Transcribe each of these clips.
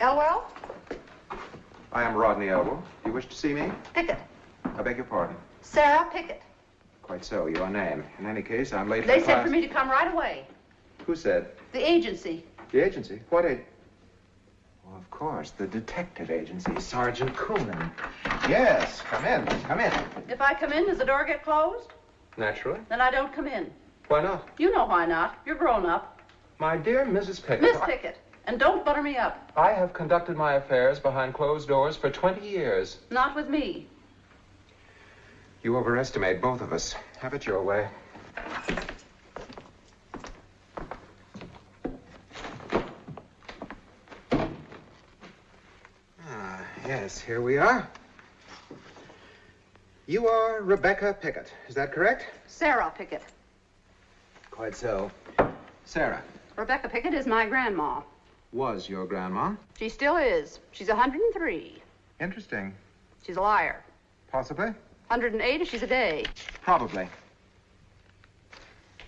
Elwell? I am Rodney Elwell. You wish to see me? Pickett. I beg your pardon. Sarah Pickett. Quite so, your name. In any case, I'm late They for said class. for me to come right away. Who said? The agency. The agency? What agency? Well, of course, the detective agency, Sergeant Coonan. Yes, come in, come in. If I come in, does the door get closed? Naturally. Then I don't come in. Why not? You know why not. You're grown up. My dear Mrs. Pickett. Miss Pickett. And don't butter me up. I have conducted my affairs behind closed doors for 20 years. Not with me. You overestimate both of us. Have it your way. Yes, here we are. You are Rebecca Pickett, is that correct? Sarah Pickett. Quite so. Sarah. Rebecca Pickett is my grandma. Was your grandma? She still is. She's 103. Interesting. She's a liar. Possibly? 108 if she's a day. Probably.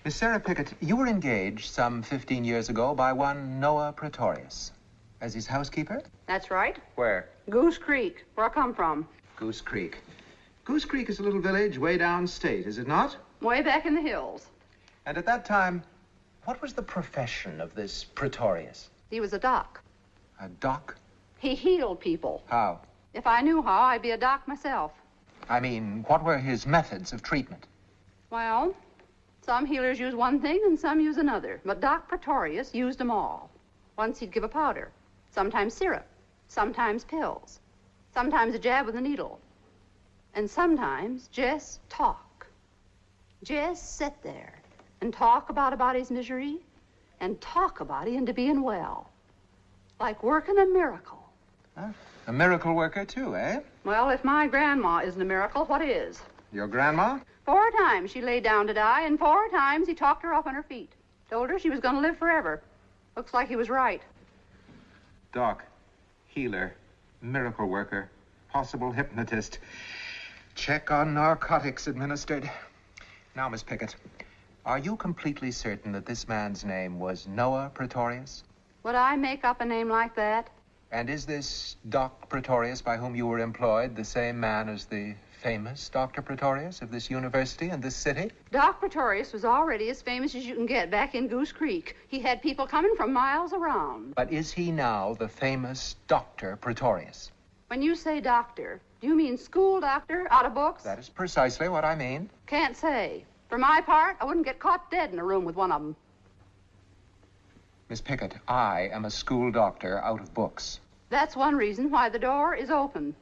Miss Sarah Pickett, you were engaged some 15 years ago by one Noah Prätorius as his housekeeper? That's right. Where? Goose Creek, where I come from. Goose Creek. Goose Creek is a little village way downstate, is it not? Way back in the hills. And at that time, what was the profession of this Praetorius? He was a doc. A doc? He healed people. How? If I knew how, I'd be a doc myself. I mean, what were his methods of treatment? Well, some healers use one thing and some use another. But Doc Praetorius used them all. Once he'd give a powder, sometimes syrup, sometimes pills, sometimes a jab with a needle, and sometimes just talk. Just sit there and talk about a body's misery and talk a body into being well. Like working a miracle. Huh? A miracle worker, too, eh? Well, if my grandma isn't a miracle, what is? Your grandma? 4 times she lay down to die, and 4 times he talked her up on her feet. Told her she was going to live forever. Looks like he was right. Doc, healer, miracle worker, possible hypnotist. Check on narcotics administered. Now, Miss Pickett, are you completely certain that this man's name was Noah Prätorius? Would I make up a name like that? And is this Doc Praetorius by whom you were employed the same man as the famous Dr. Praetorius of this university and this city? Doc Praetorius was already as famous as you can get back in Goose Creek. He had people coming from miles around. But is he now the famous Dr. Praetorius? When you say doctor, do you mean school doctor, out of books? That is precisely what I mean. Can't say. For my part, I wouldn't get caught dead in a room with one of them. Miss Pickett, I am a school doctor out of books. That's one reason why the door is open.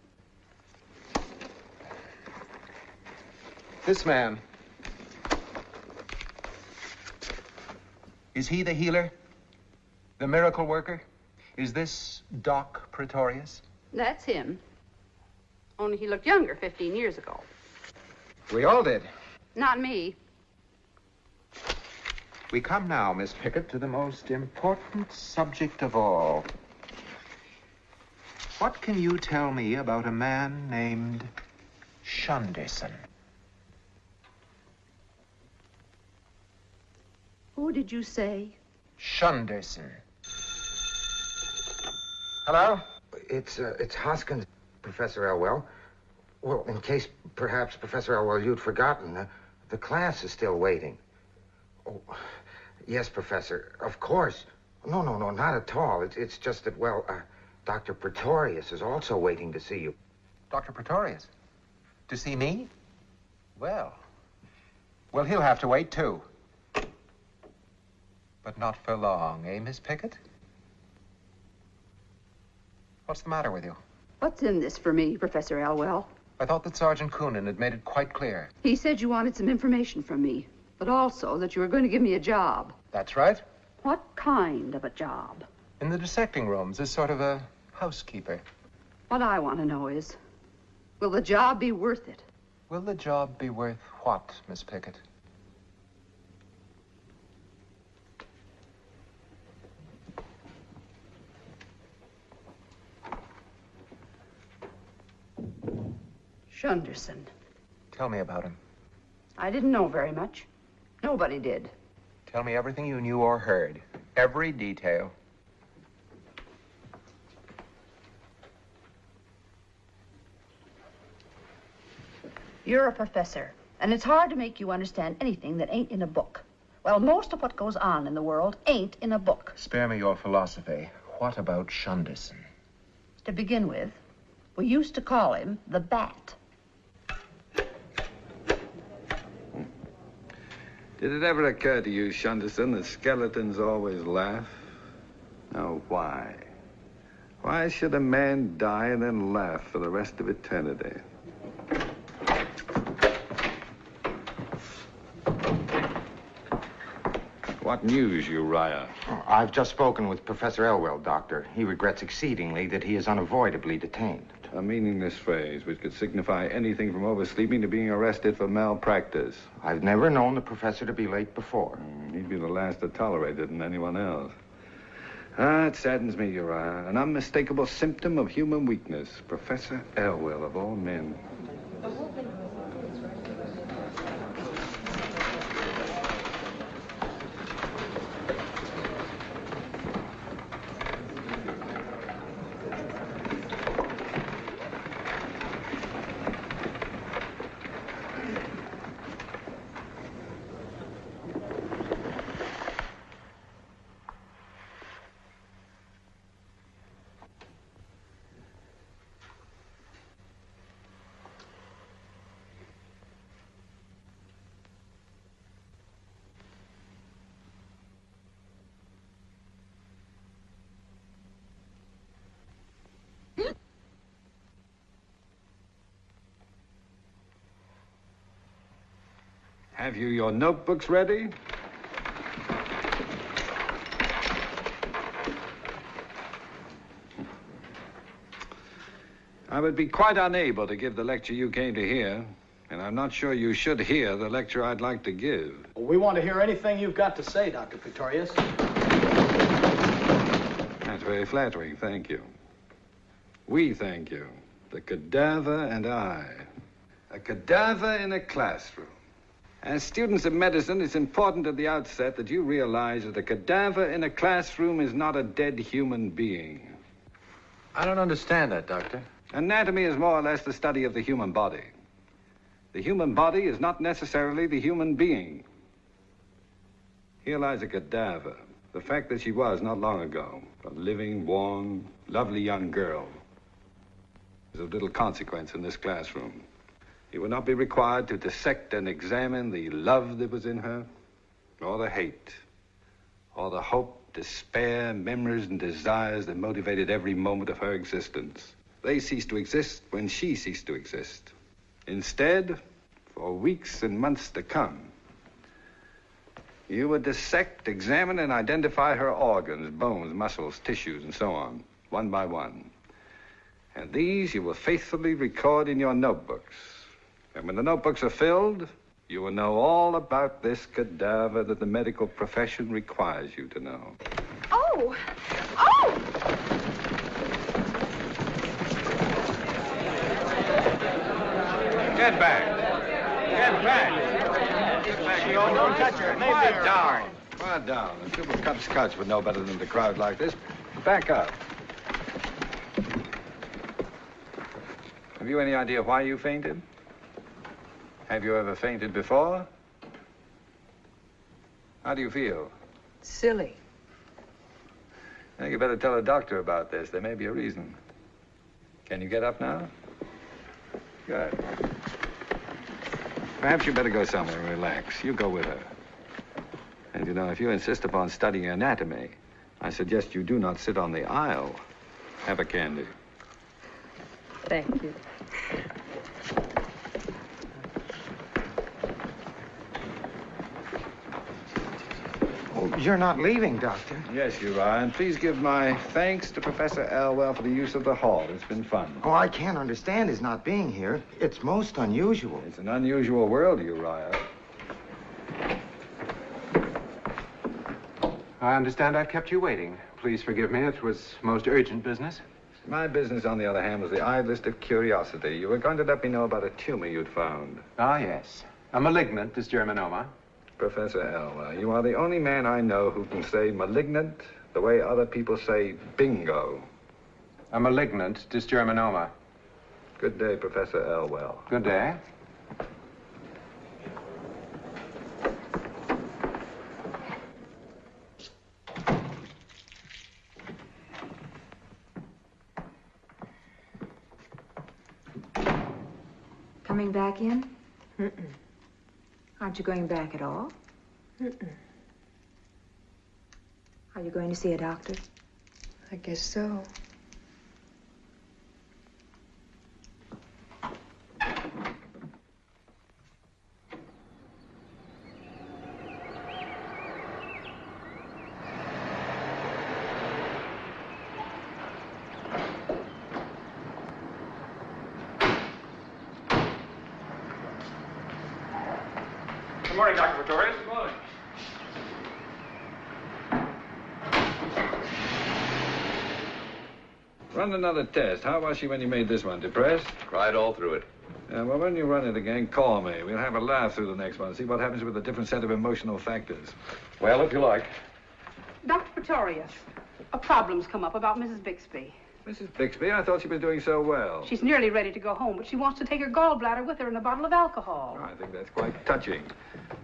This man. Is he the healer? The miracle worker? Is this Doc Praetorius? That's him. Only he looked younger 15 years ago. We all did. Not me. We come now, Miss Pickett, to the most important subject of all. What can you tell me about a man named Shunderson? Who did you say? Shunderson. Hello? It's Hoskins, Professor Elwell. Well, in case perhaps, Professor Elwell, you'd forgotten, the class is still waiting. Oh, yes, Professor, of course. No, not at all. It's just that, well, Dr. Praetorius is also waiting to see you. Dr. Praetorius? To see me? Well, he'll have to wait, too. But not for long, eh, Miss Pickett? What's the matter with you? What's in this for me, Professor Elwell? I thought that Sergeant Coonan had made it quite clear. He said you wanted some information from me, but also that you were going to give me a job. That's right. What kind of a job? In the dissecting rooms, as sort of a housekeeper. What I want to know is, will the job be worth it? Will the job be worth what, Miss Pickett? Shunderson. Tell me about him. I didn't know very much. Nobody did. Tell me everything you knew or heard. Every detail. You're a professor, and it's hard to make you understand anything that ain't in a book. Well, most of what goes on in the world ain't in a book. Spare me your philosophy. What about Shunderson? To begin with, we used to call him the Bat. Did it ever occur to you, Shunderson, that skeletons always laugh? Now, why? Why should a man die and then laugh for the rest of eternity? What news, Uriah? Oh, I've just spoken with Professor Elwell, Doctor. He regrets exceedingly that he is unavoidably detained. A meaningless phrase which could signify anything from oversleeping to being arrested for malpractice. I've never known the professor to be late before. He'd be the last to tolerate it than anyone else. Ah, it saddens me, Uriah. An unmistakable symptom of human weakness. Professor Elwell, of all men. Have you your notebooks ready? I would be quite unable to give the lecture you came to hear, and I'm not sure you should hear the lecture I'd like to give. Well, we want to hear anything you've got to say, Dr. Praetorius. That's very flattering, thank you. We thank you. The cadaver and I. A cadaver in a classroom. As students of medicine, it's important at the outset that you realize that a cadaver in a classroom is not a dead human being. I don't understand that, Doctor. Anatomy is more or less the study of the human body. The human body is not necessarily the human being. Here lies a cadaver. The fact that she was, not long ago, a living, warm, lovely young girl is of little consequence in this classroom. You will not be required to dissect and examine the love that was in her, or the hate, or the hope, despair, memories, and desires that motivated every moment of her existence. They ceased to exist when she ceased to exist. Instead, for weeks and months to come, you would dissect, examine, and identify her organs, bones, muscles, tissues, and so on, one by one. And these you will faithfully record in your notebooks. And when the notebooks are filled, you will know all about this cadaver that the medical profession requires you to know. Oh! Oh! Get back. Get back. Get back. Don't touch her. Quiet down. Quiet down. The people cut scotch would know better than to crowd like this. Back up. Have you any idea why you fainted? Have you ever fainted before? How do you feel? Silly. I think you better tell a doctor about this. There may be a reason. Can you get up now? Good. Perhaps you better go somewhere and relax. You go with her. And you know, if you insist upon studying anatomy, I suggest you do not sit on the aisle. Have a candy. Thank you. Oh, you're not leaving, Doctor. Yes, you are. And please give my thanks to Professor Elwell for the use of the hall. It's been fun. Oh, I can't understand his not being here. It's most unusual. It's an unusual world, Uriah. I understand I've kept you waiting. Please forgive me. It was most urgent business. My business, on the other hand, was the eyelist of curiosity. You were going to let me know about a tumor you'd found. Ah, yes. A malignant dysgerminoma. Professor Elwell, you are the only man I know who can say malignant the way other people say bingo. A malignant dysgerminoma. Good day, Professor Elwell. Good day. coming back in? Aren't you going back at all? Are you going to see a doctor? I guess so. Good morning, Dr. Pretorius. Good morning. Run another test. How was she when you made this one? Depressed? Cried all through it. Yeah, well, when you run it again, call me. We'll have a laugh through the next one. See what happens with a different set of emotional factors. Well, if you like. Dr. Praetorius, a problem's come up about Mrs. Bixby. Mrs. Bixby, I thought she was doing so well. She's nearly ready to go home, but she wants to take her gallbladder with her and a bottle of alcohol. I think that's quite touching.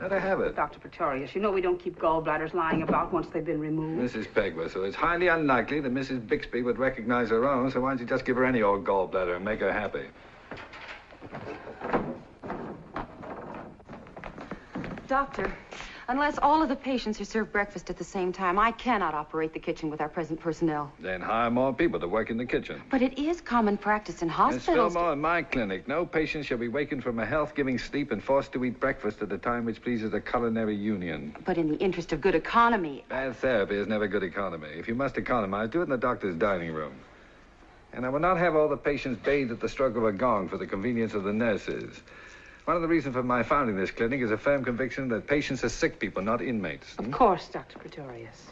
Let her have it. Dr. Praetorius, you know we don't keep gallbladders lying about once they've been removed. Mrs. Pegler, it's highly unlikely that Mrs. Bixby would recognize her own, so why don't you just give her any old gallbladder and make her happy? Doctor, unless all of the patients are served breakfast at the same time, I cannot operate the kitchen with our present personnel. Then hire more people to work in the kitchen. But it is common practice in There's hospitals. still more in my clinic. No patient shall be wakened from a health-giving sleep and forced to eat breakfast at a time which pleases the culinary union. But in the interest of good economy. Bad therapy is never good economy. If you must economize, do it in the doctor's dining room. And I will not have all the patients bathed at the stroke of a gong for the convenience of the nurses. One of the reasons for my founding this clinic is a firm conviction that patients are sick people, not inmates. Of course, Dr. Pretorius.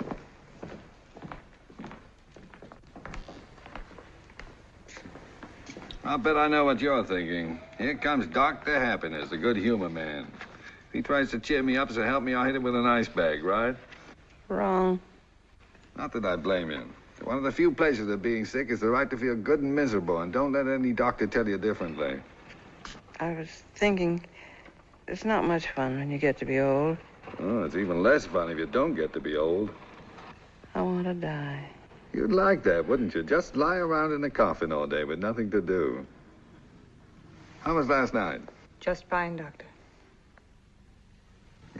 I'll bet I know what you're thinking. Here comes Dr. Happiness, the good humor man. If he tries to cheer me up or help me, I'll hit him with an ice bag, right? Wrong. Not that I blame you. One of the few places of being sick is the right to feel good and miserable, and don't let any doctor tell you differently. I was thinking, it's not much fun when you get to be old. Oh, it's even less fun if you don't get to be old. I want to die. You'd like that, wouldn't you? Just lie around in a coffin all day with nothing to do. How was last night? Just fine, Doctor.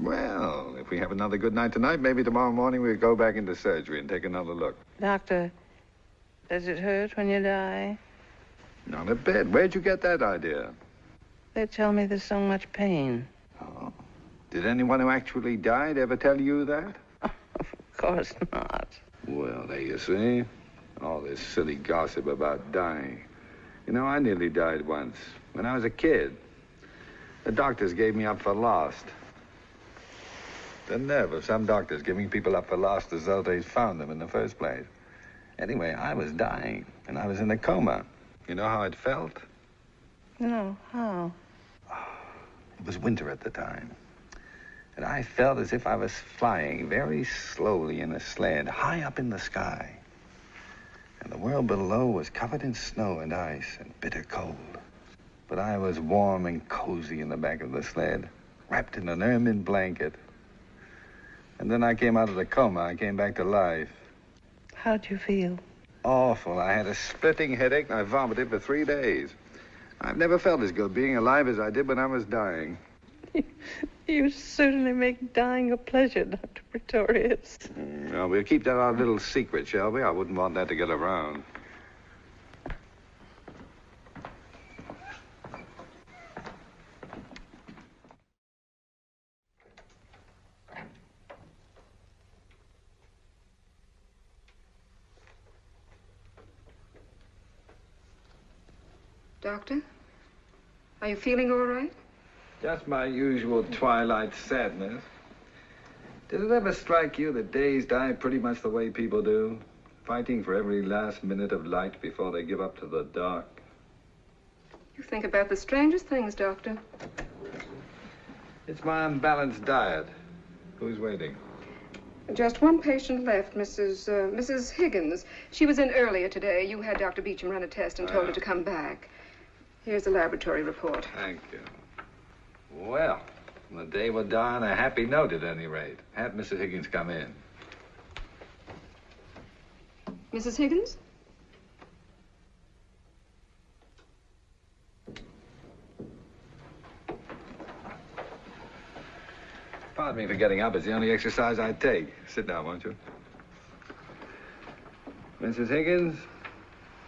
Well, if we have another good night tonight, maybe tomorrow morning we'll go back into surgery and take another look. Doctor, does it hurt when you die? Not a bit. Where'd you get that idea? They tell me there's so much pain. Oh. Did anyone who actually died ever tell you that? Of course not. Well, there you see. All this silly gossip about dying. You know, I nearly died once. When I was a kid. The doctors gave me up for lost. The nerve of some doctors giving people up for lost as though they'd found them in the first place. Anyway, I was dying, and I was in a coma. You know how it felt? No, how? It was winter at the time. And I felt as if I was flying very slowly in a sled high up in the sky. And the world below was covered in snow and ice and bitter cold. But I was warm and cozy in the back of the sled, wrapped in an ermine blanket. And then I came out of the coma. I came back to life. How'd you feel? Awful. I had a splitting headache and I vomited for 3 days. I've never felt as good being alive as I did when I was dying. You certainly make dying a pleasure, Dr. Pretorius. Well, we'll keep that our little secret, shall we? I wouldn't want that to get around. Doctor, are you feeling all right? Just my usual twilight sadness. Did it ever strike you that days die pretty much the way people do? Fighting for every last minute of light before they give up to the dark. You think about the strangest things, Doctor. It's my unbalanced diet. Who's waiting? Just one patient left, Mrs. Higgins. She was in earlier today. You had Dr. Beecham run a test and told her to come back. Here's the laboratory report. Thank you. Well, the day will die on a happy note at any rate. Have Mrs. Higgins come in. Mrs. Higgins? Pardon me for getting up. It's the only exercise I take. Sit down, won't you? Mrs. Higgins,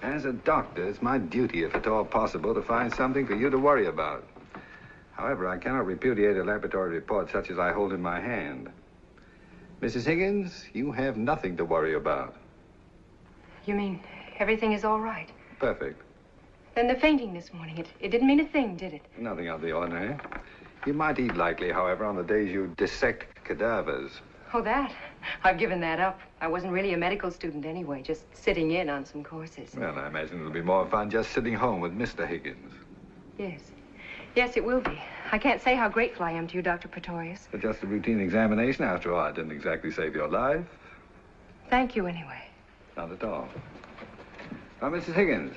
as a doctor, it's my duty, if at all possible, to find something for you to worry about. However, I cannot repudiate a laboratory report such as I hold in my hand. Mrs. Higgins, you have nothing to worry about. You mean everything is all right? Perfect. Then the fainting this morning, it didn't mean a thing, did it? Nothing of the ordinary. You might eat lightly, however, on the days you dissect cadavers. Oh, that? I've given that up. I wasn't really a medical student anyway, just sitting in on some courses. Well, I imagine it'll be more fun just sitting home with Mr. Higgins. Yes. Yes, it will be. I can't say how grateful I am to you, Dr. Pretorius. But just a routine examination, after all. I didn't exactly save your life. Thank you anyway. Not at all. Now, Mrs. Higgins,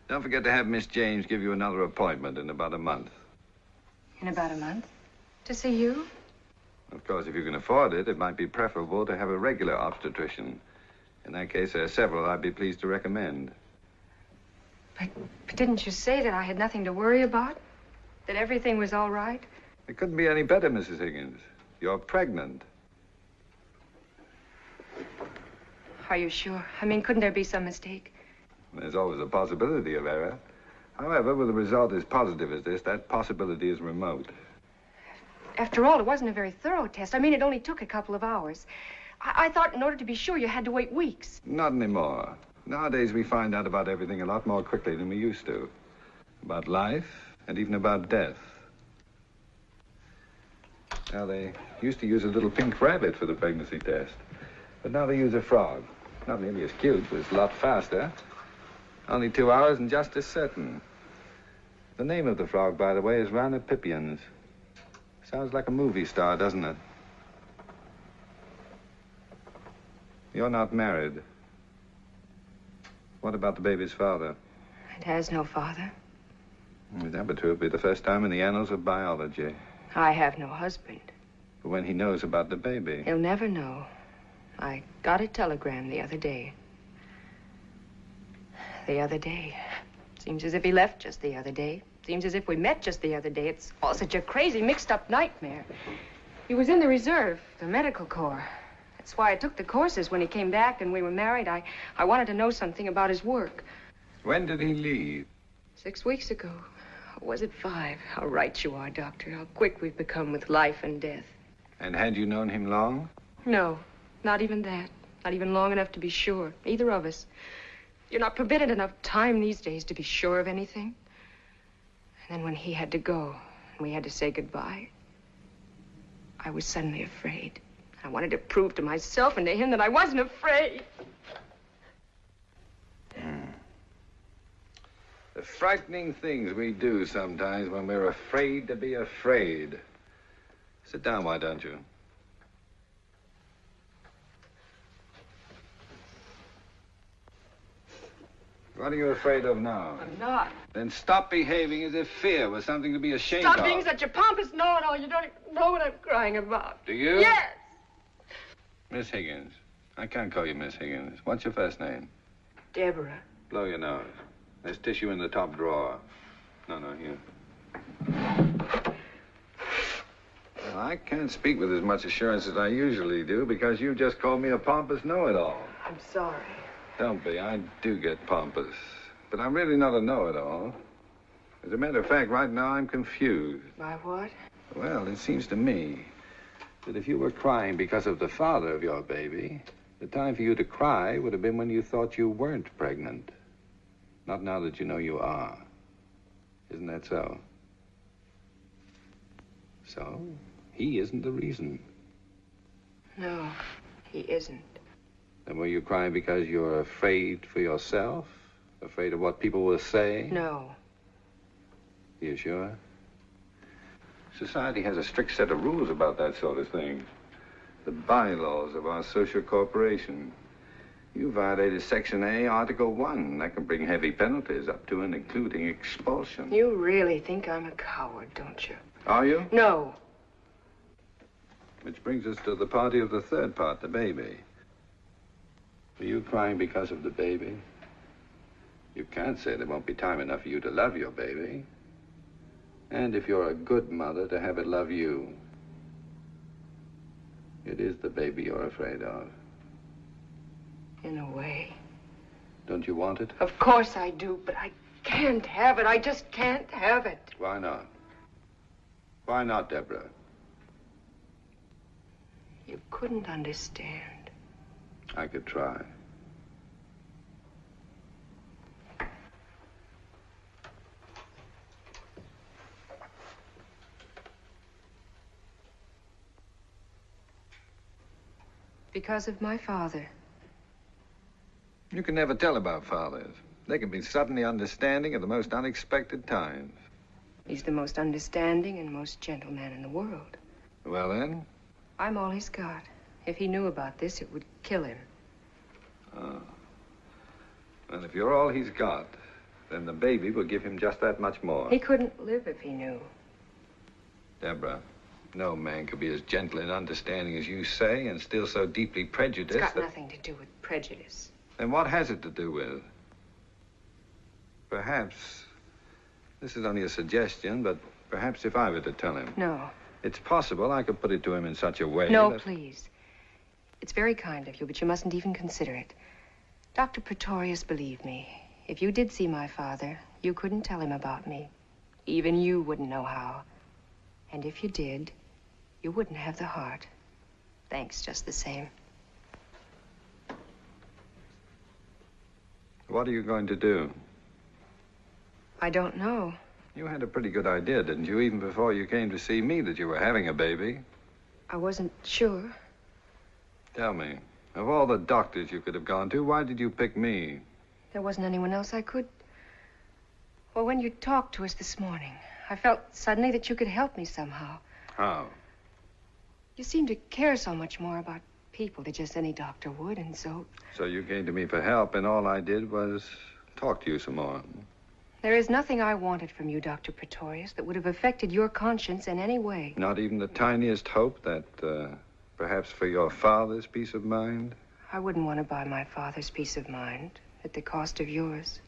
don't forget to have Miss James give you another appointment in about a month. In about a month? To see you? Of course, if you can afford it, it might be preferable to have a regular obstetrician. In that case, there are several I'd be pleased to recommend. But didn't you say that I had nothing to worry about? That everything was all right? It couldn't be any better, Mrs. Higgins. You're pregnant. Are you sure? I mean, couldn't there be some mistake? There's always a possibility of error. However, with a result as positive as this, that possibility is remote. After all, it wasn't a very thorough test. I mean, it only took a couple of hours. I thought in order to be sure you had to wait weeks. Not anymore. Nowadays, we find out about everything a lot more quickly than we used to. About life, and even about death. Now, they used to use a little pink rabbit for the pregnancy test. But now they use a frog. Not nearly as cute, but it's a lot faster. Only 2 hours and just as certain. The name of the frog, by the way, is Ranapippians. Sounds like a movie star, doesn't it? You're not married. What about the baby's father? It has no father. That would true. It'd be the first time in the annals of biology. I have no husband. But when he knows about the baby... He'll never know. I got a telegram the other day. The other day. Seems as if he left just the other day. Seems as if we met just the other day. It's all such a crazy, mixed-up nightmare. He was in the reserve, the medical corps. That's why I took the courses when he came back and we were married. I wanted to know something about his work. When did he leave? 6 weeks ago. Or was it 5? How right you are, Doctor. How quick we've become with life and death. And had you known him long? No, not even that. Not even long enough to be sure. Either of us. You're not permitted enough time these days to be sure of anything. And then when he had to go, and we had to say goodbye, I was suddenly afraid. I wanted to prove to myself and to him that I wasn't afraid. The frightening things we do sometimes when we're afraid to be afraid. Sit down, why don't you? What are you afraid of now? I'm not. Then stop behaving as if fear was something to be ashamed of. Stop being such a pompous know-it-all. You don't even know what I'm crying about. Do you? Yes. Miss Higgins. I can't call you Miss Higgins. What's your first name? Deborah. Blow your nose. There's tissue in the top drawer. No, here. Well, I can't speak with as much assurance as I usually do because you just called me a pompous know-it-all. I'm sorry. Don't be. I do get pompous. But I'm really not a know-it-all. As a matter of fact, right now I'm confused. By what? Well, it seems to me that if you were crying because of the father of your baby, the time for you to cry would have been when you thought you weren't pregnant. Not now that you know you are. Isn't that so? So, he isn't the reason. No, he isn't. Then were you crying because you're afraid for yourself? Afraid of what people will say? No. You sure? Society has a strict set of rules about that sort of thing. The bylaws of our social corporation. You violated Section A, Article 1. That can bring heavy penalties up to and including expulsion. You really think I'm a coward, don't you? Are you? No. Which brings us to the party of the third part, the baby. Are you crying because of the baby? You can't say there won't be time enough for you to love your baby. And if you're a good mother, to have it love you. It is the baby you're afraid of. In a way. Don't you want it? Of course I do, but I can't have it. I just can't have it. Why not? Why not, Deborah? You couldn't understand. I could try. Because of my father. You can never tell about fathers. They can be suddenly understanding at the most unexpected times. He's the most understanding and most gentle man in the world. Well, then? I'm all he's got. If he knew about this, it would kill him. Oh. Well, if you're all he's got, then the baby will give him just that much more. He couldn't live if he knew. Deborah, no man could be as gentle and understanding as you say and still so deeply prejudiced. It's got nothing to do with prejudice. Then what has it to do with? Perhaps, this is only a suggestion, but perhaps if I were to tell him. No. It's possible I could put it to him in such a way No, that... please. It's very kind of you, but you mustn't even consider it. Dr. Praetorius, believe me, if you did see my father, you couldn't tell him about me. Even you wouldn't know how. And if you did, you wouldn't have the heart. Thanks just the same. What are you going to do? I don't know. You had a pretty good idea, didn't you, even before you came to see me, that you were having a baby? I wasn't sure. Tell me, of all the doctors you could have gone to, why did you pick me? There wasn't anyone else I could... Well, when you talked to us this morning, I felt suddenly that you could help me somehow. How? You seem to care so much more about people than just any doctor would, and so... So you came to me for help, and all I did was talk to you some more. There is nothing I wanted from you, Dr. Praetorius, that would have affected your conscience in any way. Not even the tiniest hope that, perhaps for your father's peace of mind? I wouldn't want to buy my father's peace of mind at the cost of yours.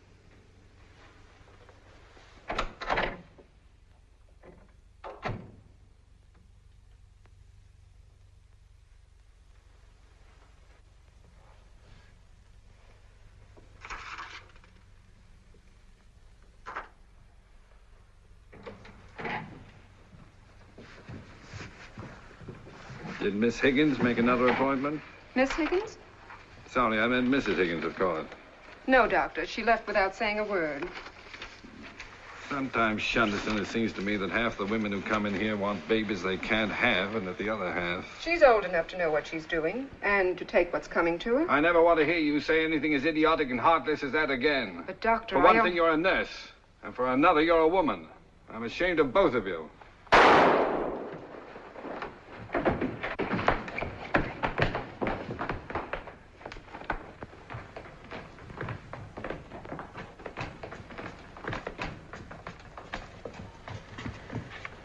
Did Miss Higgins make another appointment? Miss Higgins? Sorry, I meant Mrs. Higgins, of course. No, Doctor. She left without saying a word. Sometimes, Shunderson, it seems to me that half the women who come in here want babies they can't have, and that the other half... She's old enough to know what she's doing, and to take what's coming to her. I never want to hear you say anything as idiotic and heartless as that again. But, Doctor, For one thing, you're a nurse, and for another, you're a woman. I'm ashamed of both of you.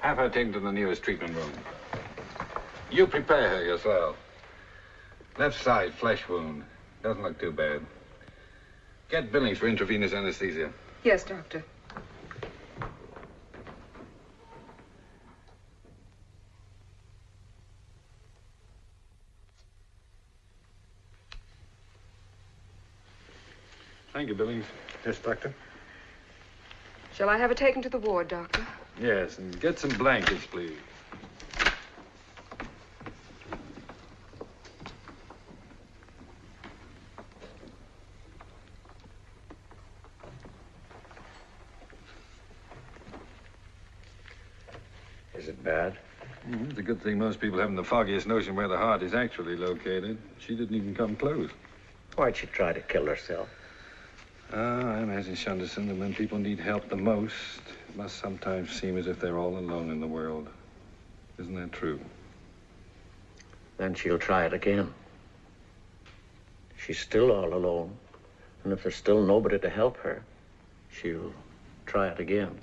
Have her taken to the nearest treatment room. You prepare her yourself. Left side, flesh wound. Doesn't look too bad. Get Billings for intravenous anesthesia. Yes, Doctor. Thank you, Billings. Yes, Doctor. Shall I have her taken to the ward, Doctor? Yes, and get some blankets, please. Is it bad? It's a good thing most people haven't the foggiest notion where the heart is actually located. She didn't even come close. Why'd she try to kill herself? I imagine, Shunderson, that when people need help the most, it must sometimes seem as if they're all alone in the world. Isn't that true? Then she'll try it again. She's still all alone. And if there's still nobody to help her, she'll try it again.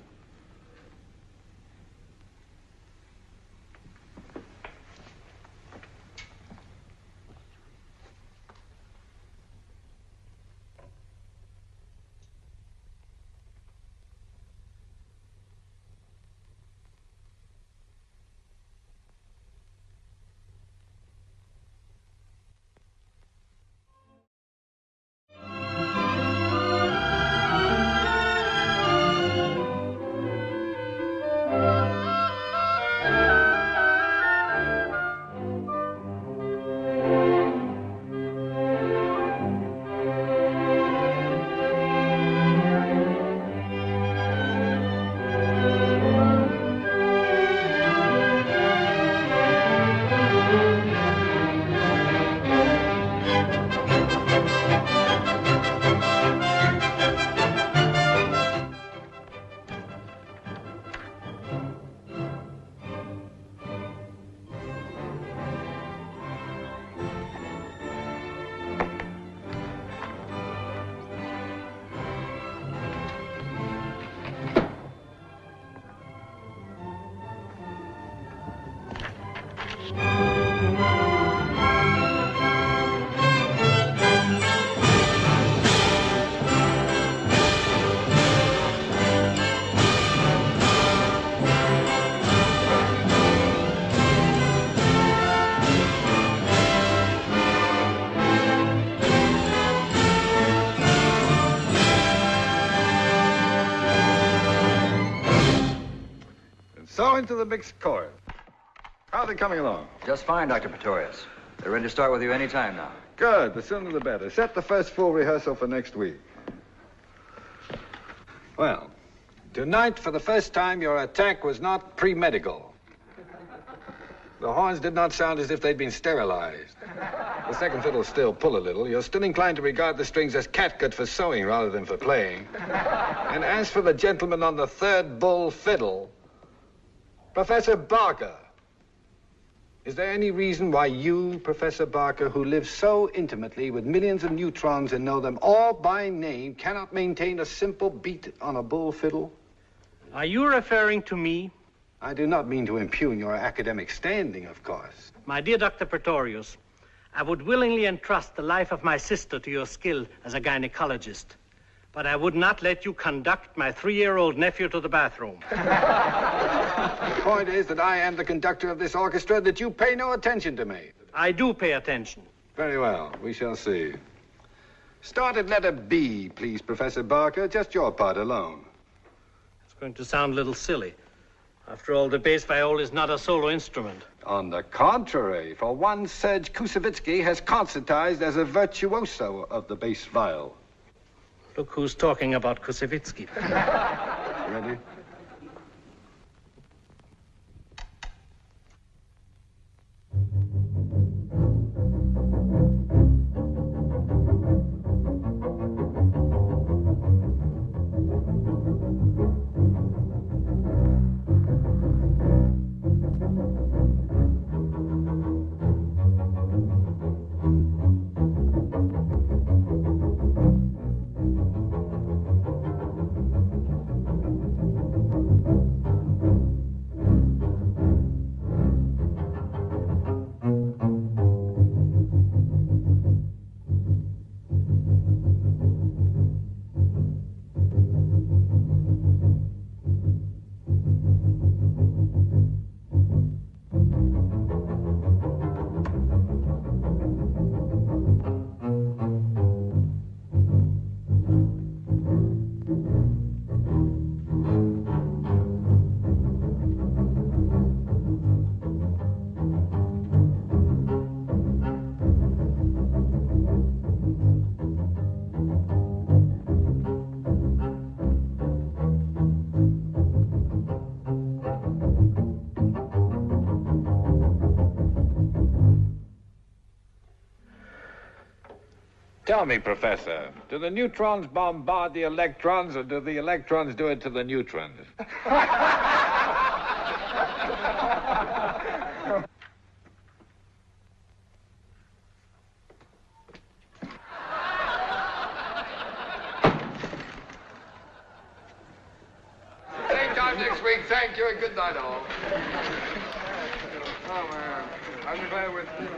go into the mixed chorus. How are they coming along? Just fine, Dr. Pretorius. They're ready to start with you any time now. Good. The sooner the better. Set the first full rehearsal for next week. Well, tonight, for the first time, your attack was not pre-medical. The horns did not sound as if they'd been sterilized. The second fiddle still pull a little. You're still inclined to regard the strings as catgut for sewing rather than for playing. And as for the gentleman on the third bull fiddle, Professor Barker. Is there any reason why you, Professor Barker, who live so intimately with millions of neutrons and know them all by name, cannot maintain a simple beat on a bull fiddle? Are you referring to me? I do not mean to impugn your academic standing, of course. My dear Dr. Pretorius, I would willingly entrust the life of my sister to your skill as a gynecologist, but I would not let you conduct my 3-year-old nephew to the bathroom. The point is that I am the conductor of this orchestra, that you pay no attention to me. I do pay attention. Very well. We shall see. Start at letter B, please, Professor Barker. Just your part alone. It's going to sound a little silly. After all, the bass viol is not a solo instrument. On the contrary, for one, Serge Koussevitzky has concertized as a virtuoso of the bass viol. Look who's talking about Koussevitzky. Ready? Tell me, Professor, do the neutrons bombard the electrons, or do the electrons do it to the neutrons? Same time next week. Thank you and good night, all. Oh, man. I'm glad with you.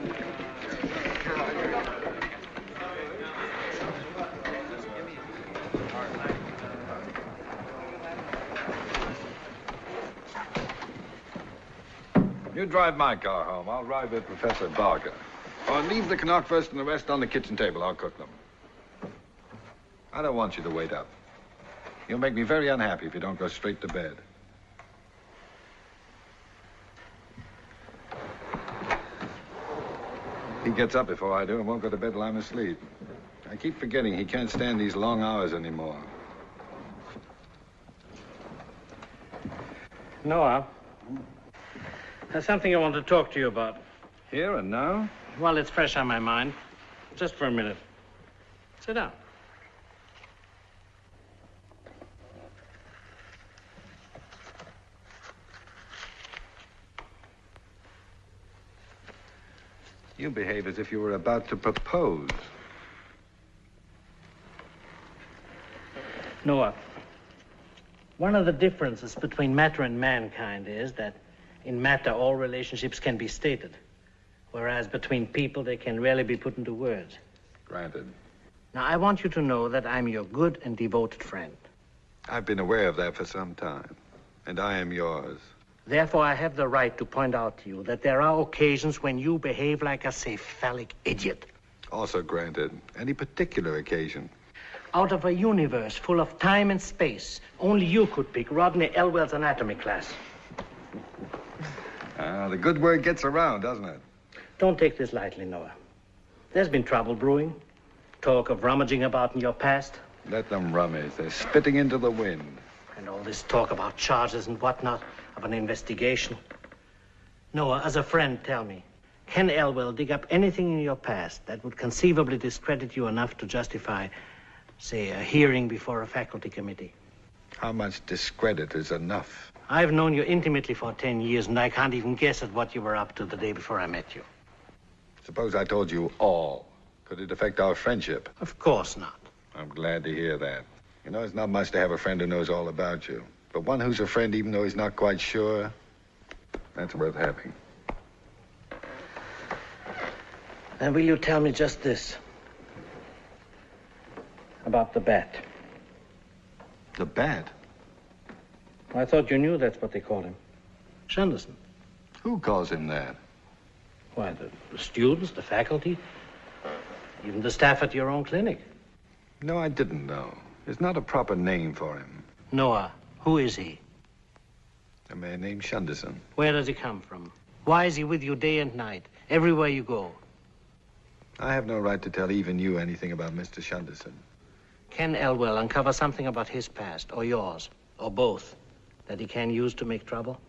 You drive my car home. I'll ride with Professor Barker. Or leave the Knockfirst and the rest on the kitchen table. I'll cook them. I don't want you to wait up. You'll make me very unhappy if you don't go straight to bed. He gets up before I do and won't go to bed till I'm asleep. I keep forgetting he can't stand these long hours anymore. Noah, there's something I want to talk to you about. Here and now? Well, it's fresh on my mind. Just for a minute. Sit down. You behave as if you were about to propose. Noah, one of the differences between matter and mankind is that in matter, all relationships can be stated, whereas between people, they can rarely be put into words. Granted. Now, I want you to know that I'm your good and devoted friend. I've been aware of that for some time, and I am yours. Therefore, I have the right to point out to you that there are occasions when you behave like a cephalic idiot. Also granted. Any particular occasion? Out of a universe full of time and space, only you could pick Rodney Elwell's anatomy class. The good word gets around, doesn't it? Don't take this lightly, Noah. There's been trouble brewing. Talk of rummaging about in your past. Let them rummage. They're spitting into the wind. And all this talk about charges and whatnot, of an investigation. Noah, as a friend, tell me, can Elwell dig up anything in your past that would conceivably discredit you enough to justify, say, a hearing before a faculty committee? How much discredit is enough? I've known you intimately for 10 years, and I can't even guess at what you were up to the day before I met you. Suppose I told you all. Could it affect our friendship? Of course not. I'm glad to hear that. You know, it's not much to have a friend who knows all about you. But one who's a friend even though he's not quite sure, that's worth having. And will you tell me just this? About the bat. The bat? I thought you knew that's what they call him. Shunderson. Who calls him that? Why, the students, the faculty, even the staff at your own clinic. No, I didn't know. There's not a proper name for him. Noah, who is he? A man named Shunderson. Where does he come from? Why is he with you day and night, everywhere you go? I have no right to tell even you anything about Mr. Shunderson. Can Elwell uncover something about his past, or yours, or both, that he can use to make trouble?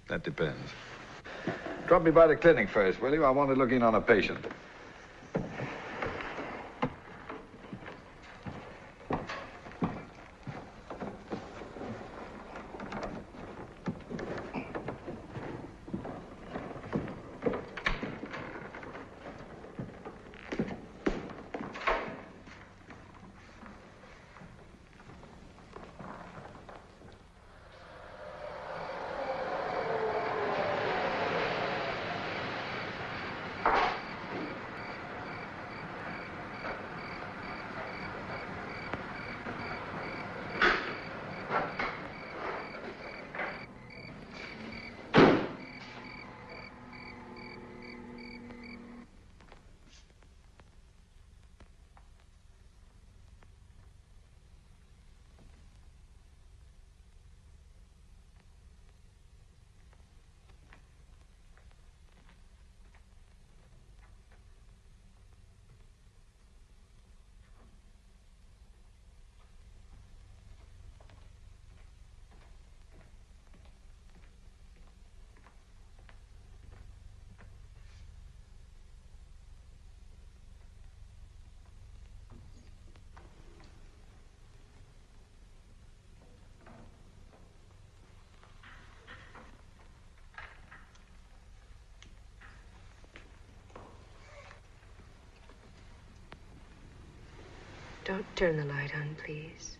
That depends. Drop me by the clinic first, will you? I want to look in on a patient. Don't turn the light on, please.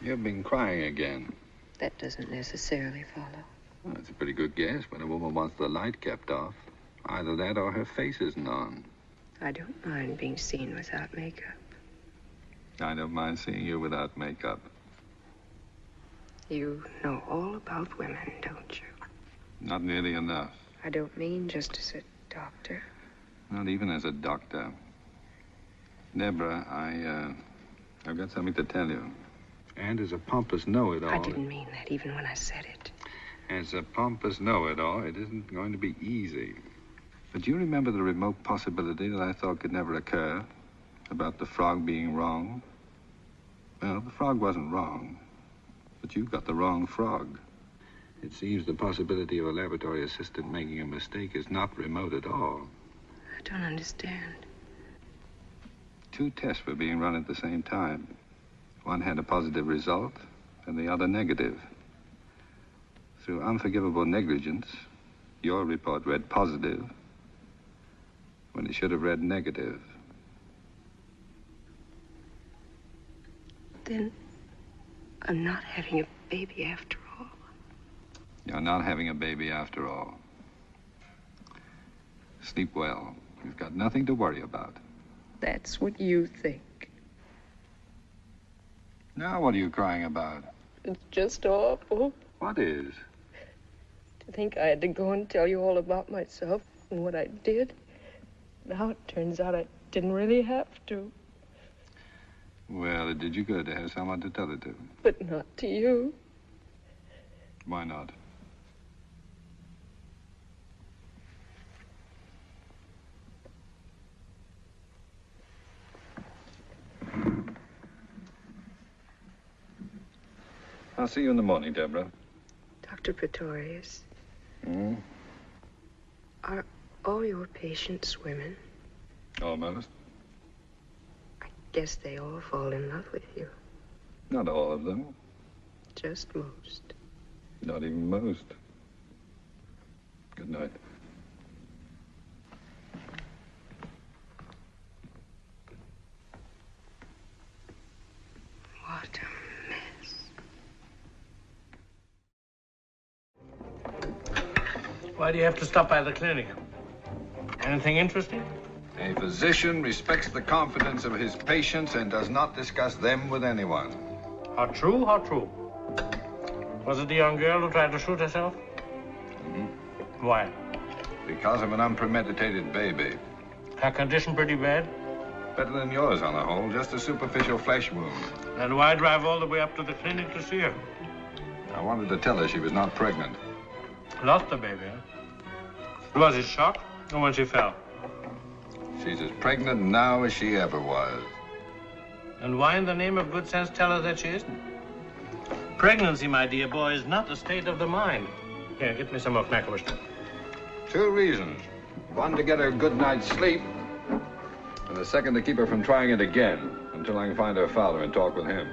You've been crying again. That doesn't necessarily follow. Well, that's a pretty good guess when a woman wants the light kept off. Either that or her face isn't on. I don't mind being seen without makeup. I don't mind seeing you without makeup. You know all about women, don't you? Not nearly enough. I don't mean just as a doctor. Not even as a doctor. Deborah, I've got something to tell you. And as a pompous know-it-all... I didn't mean that even when I said it. As a pompous know-it-all, it isn't going to be easy. But do you remember the remote possibility that I thought could never occur? About the frog being wrong? Well, the frog wasn't wrong. But you got the wrong frog. It seems the possibility of a laboratory assistant making a mistake is not remote at all. I don't understand. 2 tests were being run at the same time. One had a positive result, and the other negative. Through unforgivable negligence, your report read positive when it should have read negative. Then I'm not having a baby after all. You're not having a baby after all. Sleep well. You've got nothing to worry about. That's what you think. Now what are you crying about? It's just awful. What is? To think I had to go and tell you all about myself and what I did. Now it turns out I didn't really have to. Well, it did you good to have someone to tell it to. But not to you. Why not? I'll see you in the morning, Deborah. Dr. Praetorius, Hmm? are all your patients women? Almost. Guess they all fall in love with you. Not all of them. Just most. Not even most. Good night. What a mess. Why do you have to stop by the clinic? Anything interesting? A physician respects the confidence of his patients and does not discuss them with anyone. How true, how true. Was it the young girl who tried to shoot herself? Mm-hmm. Why? Because of an unpremeditated baby. Her condition pretty bad? Better than yours on the whole, just a superficial flesh wound. Then why drive all the way up to the clinic to see her? I wanted to tell her she was not pregnant. Lost the baby, huh? Was it shock or when she fell? She's as pregnant now as she ever was. And why in the name of good sense tell her that she isn't? Pregnancy, my dear boy, is not a state of the mind. Here, get me some of Mankiewicz. 2 reasons. One, to get her a good night's sleep. And the second, to keep her from trying it again until I can find her father and talk with him.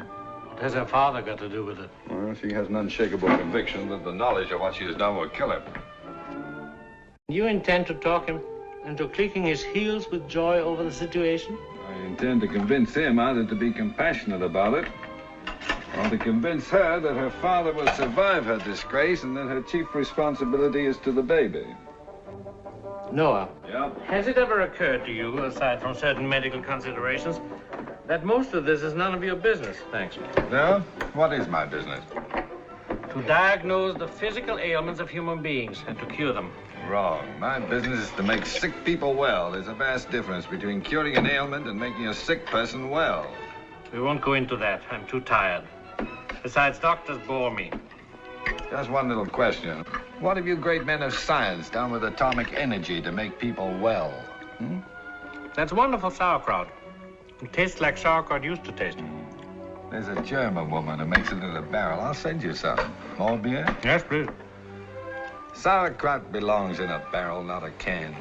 What has her father got to do with it? Well, she has an unshakable conviction that the knowledge of what she has done will kill her. You intend to talk him into clicking his heels with joy over the situation? I intend to convince him either to be compassionate about it or to convince her that her father will survive her disgrace and that her chief responsibility is to the baby. Noah. Yeah? Has it ever occurred to you, aside from certain medical considerations, that most of this is none of your business? Thanks. No? What is my business? To diagnose the physical ailments of human beings and to cure them. Wrong. My business is to make sick people well. There's a vast difference between curing an ailment and making a sick person well. We won't go into that. I'm too tired. Besides, doctors bore me. Just one little question. What have you great men of science done with atomic energy to make people well? Hmm? That's wonderful sauerkraut. It tastes like sauerkraut used to taste. There's a German woman who makes it in a barrel. I'll send you some. More beer? Yes, please. Sauerkraut belongs in a barrel, not a can.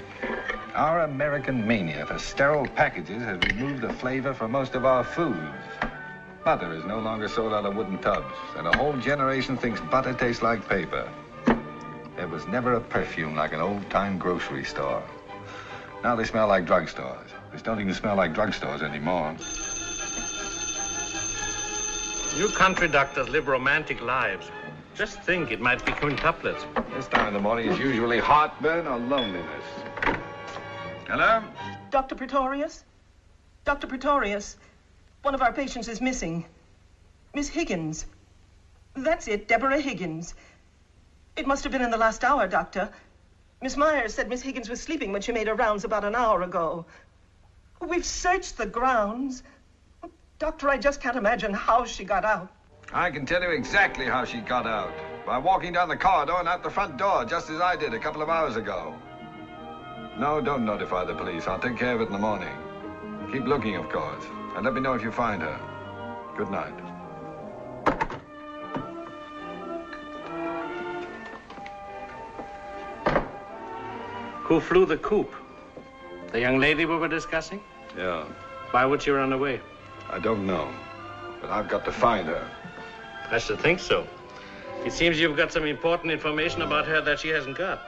Our American mania for sterile packages has removed the flavor from most of our foods. Butter is no longer sold out of wooden tubs, and a whole generation thinks butter tastes like paper. There was never a perfume like an old-time grocery store. Now they smell like drugstores. They don't even smell like drugstores anymore. You country doctors live romantic lives. Just think, it might be quintuplets. This time in the morning is usually heartburn or loneliness. Hello? Dr. Praetorius? Dr. Praetorius, one of our patients is missing. Miss Higgins. That's it, Deborah Higgins. It must have been in the last hour, Doctor. Miss Myers said Miss Higgins was sleeping when she made her rounds about an hour ago. We've searched the grounds. Doctor, I just can't imagine how she got out. I can tell you exactly how she got out. By walking down the corridor and out the front door, just as I did a couple of hours ago. No, don't notify the police. I'll take care of it in the morning. Keep looking, of course. And let me know if you find her. Good night. Who flew the coop? The young lady we were discussing? Yeah. Why would she run away? I don't know. But I've got to find her. I should think so. It seems you've got some important information about her that she hasn't got.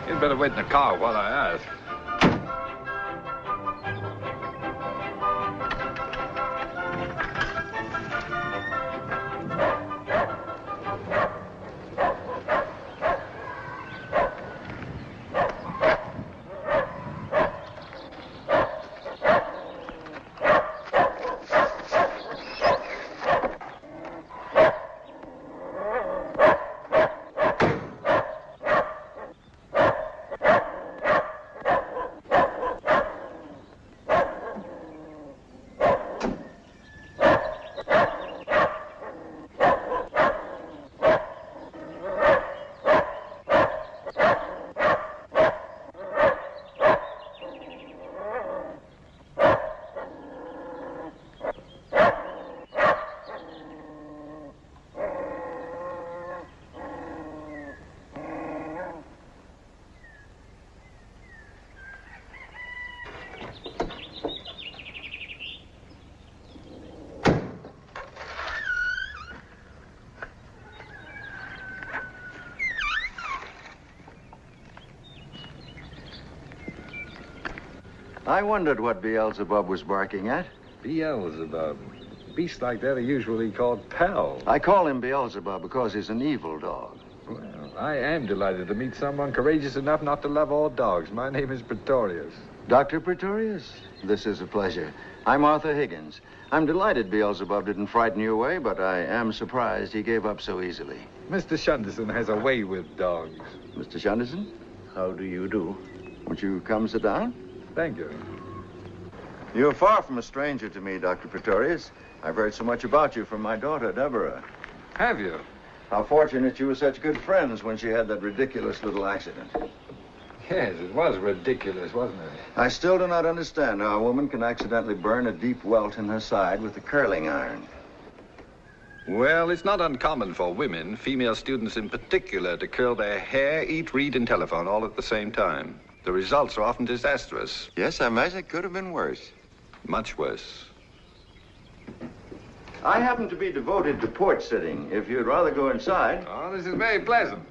You'd better wait in the car while I ask. I wondered what Beelzebub was barking at. Beelzebub. Beasts like that are usually called pals. I call him Beelzebub because he's an evil dog. Well, I am delighted to meet someone courageous enough not to love all dogs. My name is Praetorius. Dr. Praetorius, this is a pleasure. I'm Arthur Higgins. I'm delighted Beelzebub didn't frighten you away, but I am surprised he gave up so easily. Mr. Shunderson has a way with dogs. Mr. Shunderson? How do you do? Won't you come sit down? Thank you. You're far from a stranger to me, Dr. Praetorius. I've heard so much about you from my daughter, Deborah. Have you? How fortunate you were such good friends when she had that ridiculous little accident. Yes, it was ridiculous, wasn't it? I still do not understand how a woman can accidentally burn a deep welt in her side with a curling iron. Well, it's not uncommon for women, female students in particular, to curl their hair, eat, read, and telephone all at the same time. The results are often disastrous. Yes, I imagine it could have been worse. Much worse. I happen to be devoted to porch sitting. If you'd rather go inside. Oh, this is very pleasant.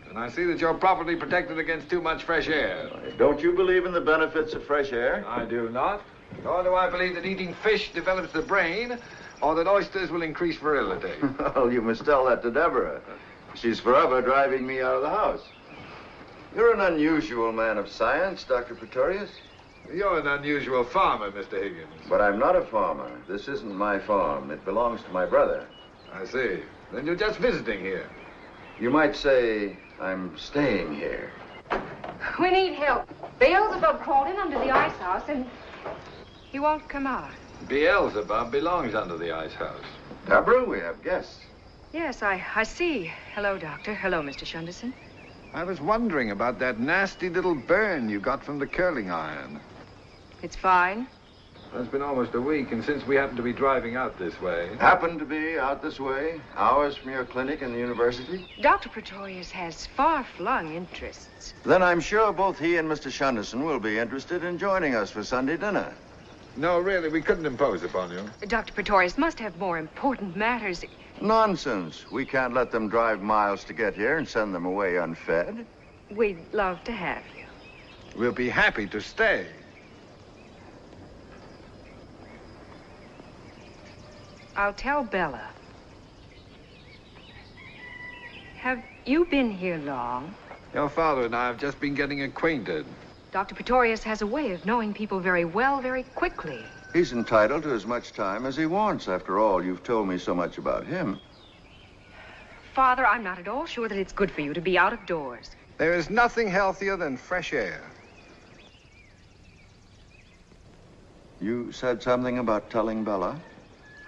And I see that you're properly protected against too much fresh air. Don't you believe in the benefits of fresh air? I do not. Nor do I believe that eating fish develops the brain, or that oysters will increase virility. Well, you must tell that to Deborah. She's forever driving me out of the house. You're an unusual man of science, Dr. Praetorius. You're an unusual farmer, Mr. Higgins. But I'm not a farmer. This isn't my farm. It belongs to my brother. I see. Then you're just visiting here. You might say I'm staying here. We need help. Beelzebub crawled in under the ice house and he won't come out. Beelzebub belongs under the ice house. Deborah, we have guests. Yes, I see. Hello, Doctor. Hello, Mr. Shunderson. I was wondering about that nasty little burn you got from the curling iron. It's fine. It's been almost a week, and since we happen to be driving out this way... Happen to be out this way, hours from your clinic in the university? Dr. Praetorius has far-flung interests. Then I'm sure both he and Mr. Shunderson will be interested in joining us for Sunday dinner. No, really, we couldn't impose upon you. Dr. Praetorius must have more important matters. Nonsense. We can't let them drive miles to get here and send them away unfed. We'd love to have you. We'll be happy to stay. I'll tell Bella. Have you been here long? Your father and I have just been getting acquainted. Dr. Praetorius has a way of knowing people very well, very quickly. He's entitled to as much time as he wants. After all, you've told me so much about him. Father, I'm not at all sure that it's good for you to be out of doors. There is nothing healthier than fresh air. You said something about telling Bella?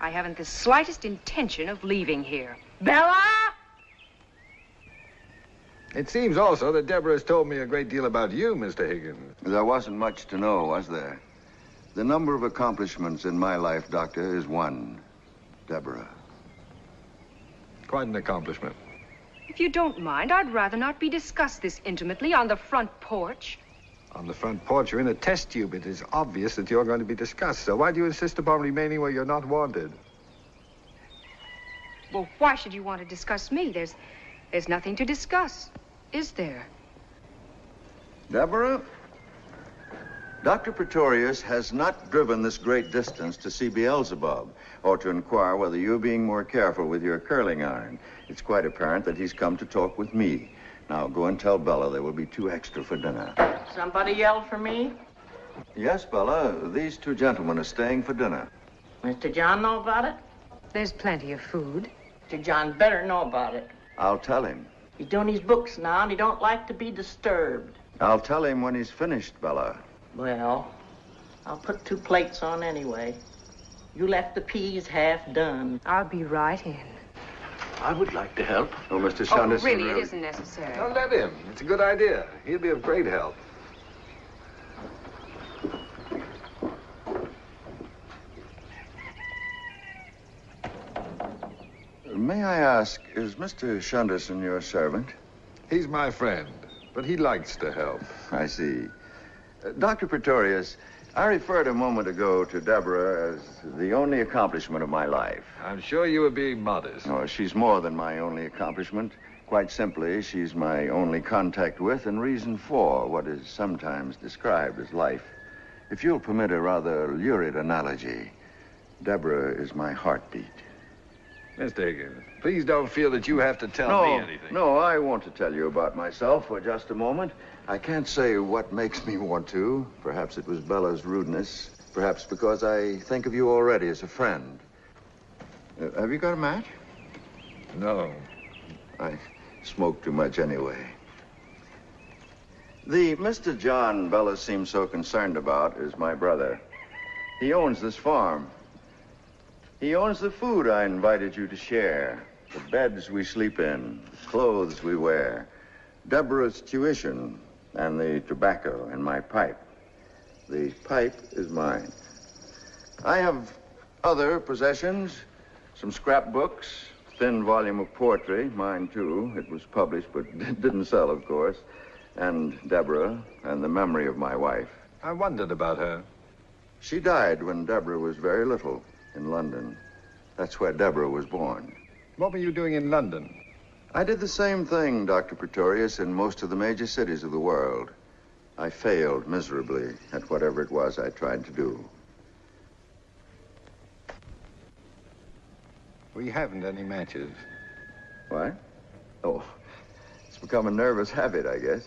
I haven't the slightest intention of leaving here. Bella! It seems also that Deborah has told me a great deal about you, Mr. Higgins. There wasn't much to know, was there? The number of accomplishments in my life, Doctor, is one. Deborah. Quite an accomplishment. If you don't mind, I'd rather not be discussed this intimately on the front porch. On the front porch, you're in a test tube. It is obvious that you're going to be discussed. So why do you insist upon remaining where you're not wanted? Well, why should you want to discuss me? There's nothing to discuss, is there? Deborah, Dr. Praetorius has not driven this great distance to see Beelzebub or to inquire whether you're being more careful with your curling iron. It's quite apparent that he's come to talk with me. Now, go and tell Bella there will be 2 extra for dinner. Somebody yelled for me? Yes, Bella. These 2 gentlemen are staying for dinner. Mr. John know about it? There's plenty of food. Mr. John better know about it. I'll tell him. He's doing his books now, and he don't like to be disturbed. I'll tell him when he's finished, Bella. Well, I'll put 2 plates on anyway. You left the peas half done. I'll be right in. I would like to help. Oh, Mr. Shunderson. Really, it isn't necessary. Don't let him. It's a good idea. He'll be of great help. May I ask, is Mr. Shunderson your servant? He's my friend, but he likes to help. I see. Dr. Praetorius, I referred a moment ago to Deborah as the only accomplishment of my life. I'm sure you were being modest. Oh, she's more than my only accomplishment. Quite simply, she's my only contact with and reason for what is sometimes described as life. If you'll permit a rather lurid analogy, Deborah is my heartbeat. Mr. Higgins, please don't feel that you have to tell me anything. No, I want to tell you about myself for just a moment. I can't say what makes me want to. Perhaps it was Bella's rudeness. Perhaps because I think of you already as a friend. Have you got a match? No. I smoke too much anyway. The Mr. John Bella seems so concerned about is my brother. He owns this farm. He owns the food I invited you to share, the beds we sleep in, the clothes we wear, Deborah's tuition, and the tobacco in my pipe. The pipe is mine. I have other possessions, some scrapbooks, a thin volume of poetry, mine too. It was published, but it didn't sell, of course. And Deborah, and the memory of my wife. I wondered about her. She died when Deborah was very little. In London. That's where Deborah was born. What were you doing in London? I did the same thing, Dr. Praetorius, in most of the major cities of the world. I failed miserably at whatever it was I tried to do. We haven't any matches. What? Oh, it's become a nervous habit, I guess.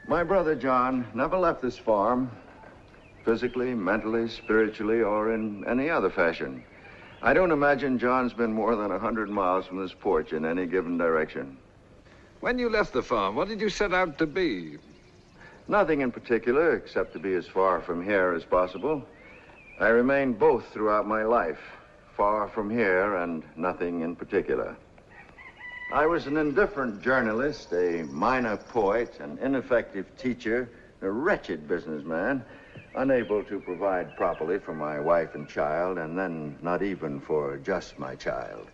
My brother John never left this farm. Physically, mentally, spiritually, or in any other fashion. I don't imagine John's been more than 100 miles from this porch in any given direction. When you left the farm, what did you set out to be? Nothing in particular, except to be as far from here as possible. I remained both throughout my life, far from here and nothing in particular. I was an indifferent journalist, a minor poet, an ineffective teacher, a wretched businessman, unable to provide properly for my wife and child, and then not even for just my child.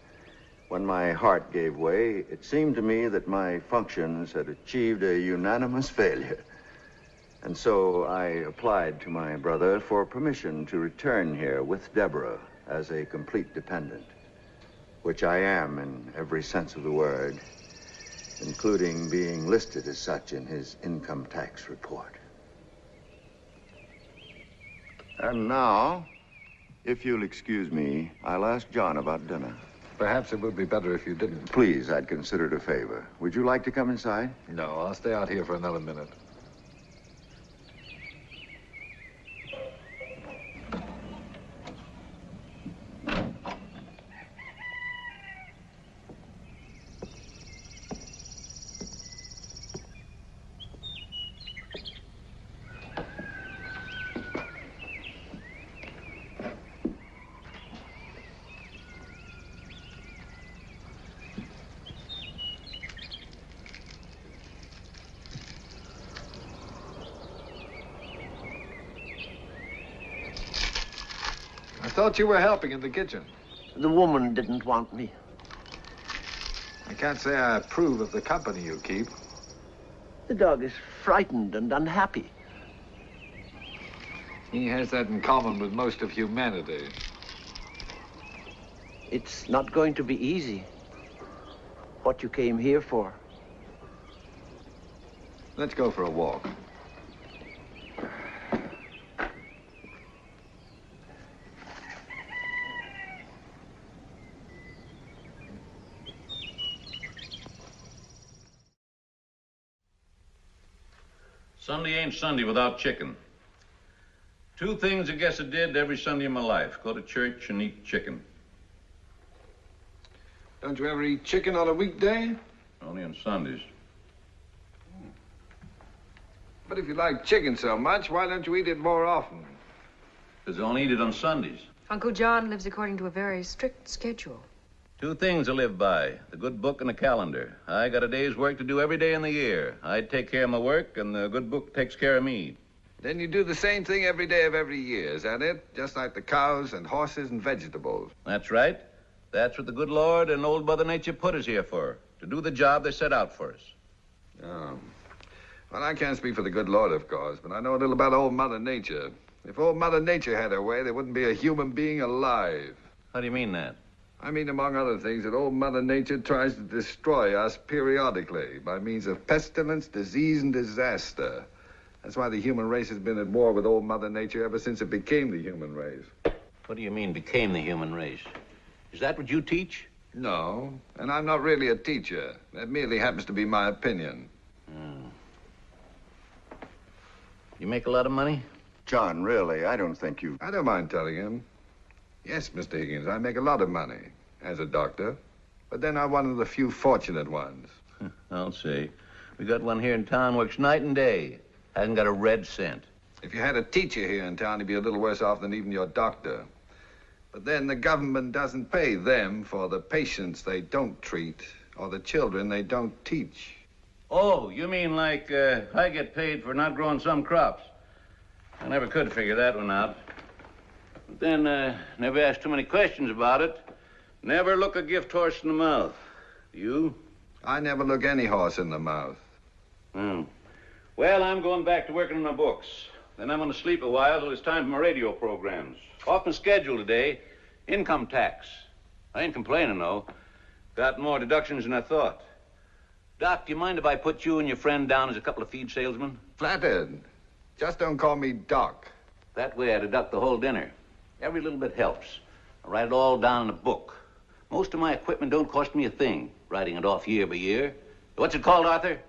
When my heart gave way, it seemed to me that my functions had achieved a unanimous failure. And so I applied to my brother for permission to return here with Deborah as a complete dependent, which I am in every sense of the word, including being listed as such in his income tax report. And now, if you'll excuse me, I'll ask John about dinner. Perhaps it would be better if you didn't. Please, I'd consider it a favor. Would you like to come inside? No, I'll stay out here for another minute. I thought you were helping in the kitchen. The woman didn't want me. I can't say I approve of the company you keep. The dog is frightened and unhappy. He has that in common with most of humanity. It's not going to be easy. What you came here for. Let's go for a walk. Sunday ain't Sunday without chicken. Two things I guess I did every Sunday of my life. Go to church and eat chicken. Don't you ever eat chicken on a weekday? Only on Sundays. But if you like chicken so much, why don't you eat it more often? Because I only eat it on Sundays. Uncle John lives according to a very strict schedule. Two things I live by, the good book and the calendar. I got a day's work to do every day in the year. I take care of my work, and the good book takes care of me. Then you do the same thing every day of every year, is that it? Just like the cows and horses and vegetables. That's right. That's what the good Lord and old Mother Nature put us here for, to do the job they set out for us. Oh. Well, I can't speak for the good Lord, of course, but I know a little about old Mother Nature. If old Mother Nature had her way, there wouldn't be a human being alive. How do you mean that? I mean, among other things, that old Mother Nature tries to destroy us periodically by means of pestilence, disease, and disaster. That's why the human race has been at war with old Mother Nature ever since it became the human race. What do you mean, became the human race? Is that what you teach? No, and I'm not really a teacher. That merely happens to be my opinion. You make a lot of money? John, really, I don't think you... I don't mind telling him. Yes, Mr. Higgins, I make a lot of money as a doctor. But then I'm one of the few fortunate ones. I'll say. We got one here in town, works night and day. Hasn't got a red cent. If you had a teacher here in town, he'd be a little worse off than even your doctor. But then the government doesn't pay them for the patients they don't treat or the children they don't teach. Oh, you mean like I get paid for not growing some crops? I never could figure that one out. But then, never ask too many questions about it. Never look a gift horse in the mouth. You? I never look any horse in the mouth. Oh. Well, I'm going back to working on my books. Then I'm going to sleep a while till it's time for my radio programs. Off my schedule today, income tax. I ain't complaining, though. Got more deductions than I thought. Doc, do you mind if I put you and your friend down as a couple of feed salesmen? Flattered. Just don't call me Doc. That way I deduct the whole dinner. Every little bit helps. I write it all down in a book. Most of my equipment don't cost me a thing, writing it off year by year. What's it called, Arthur?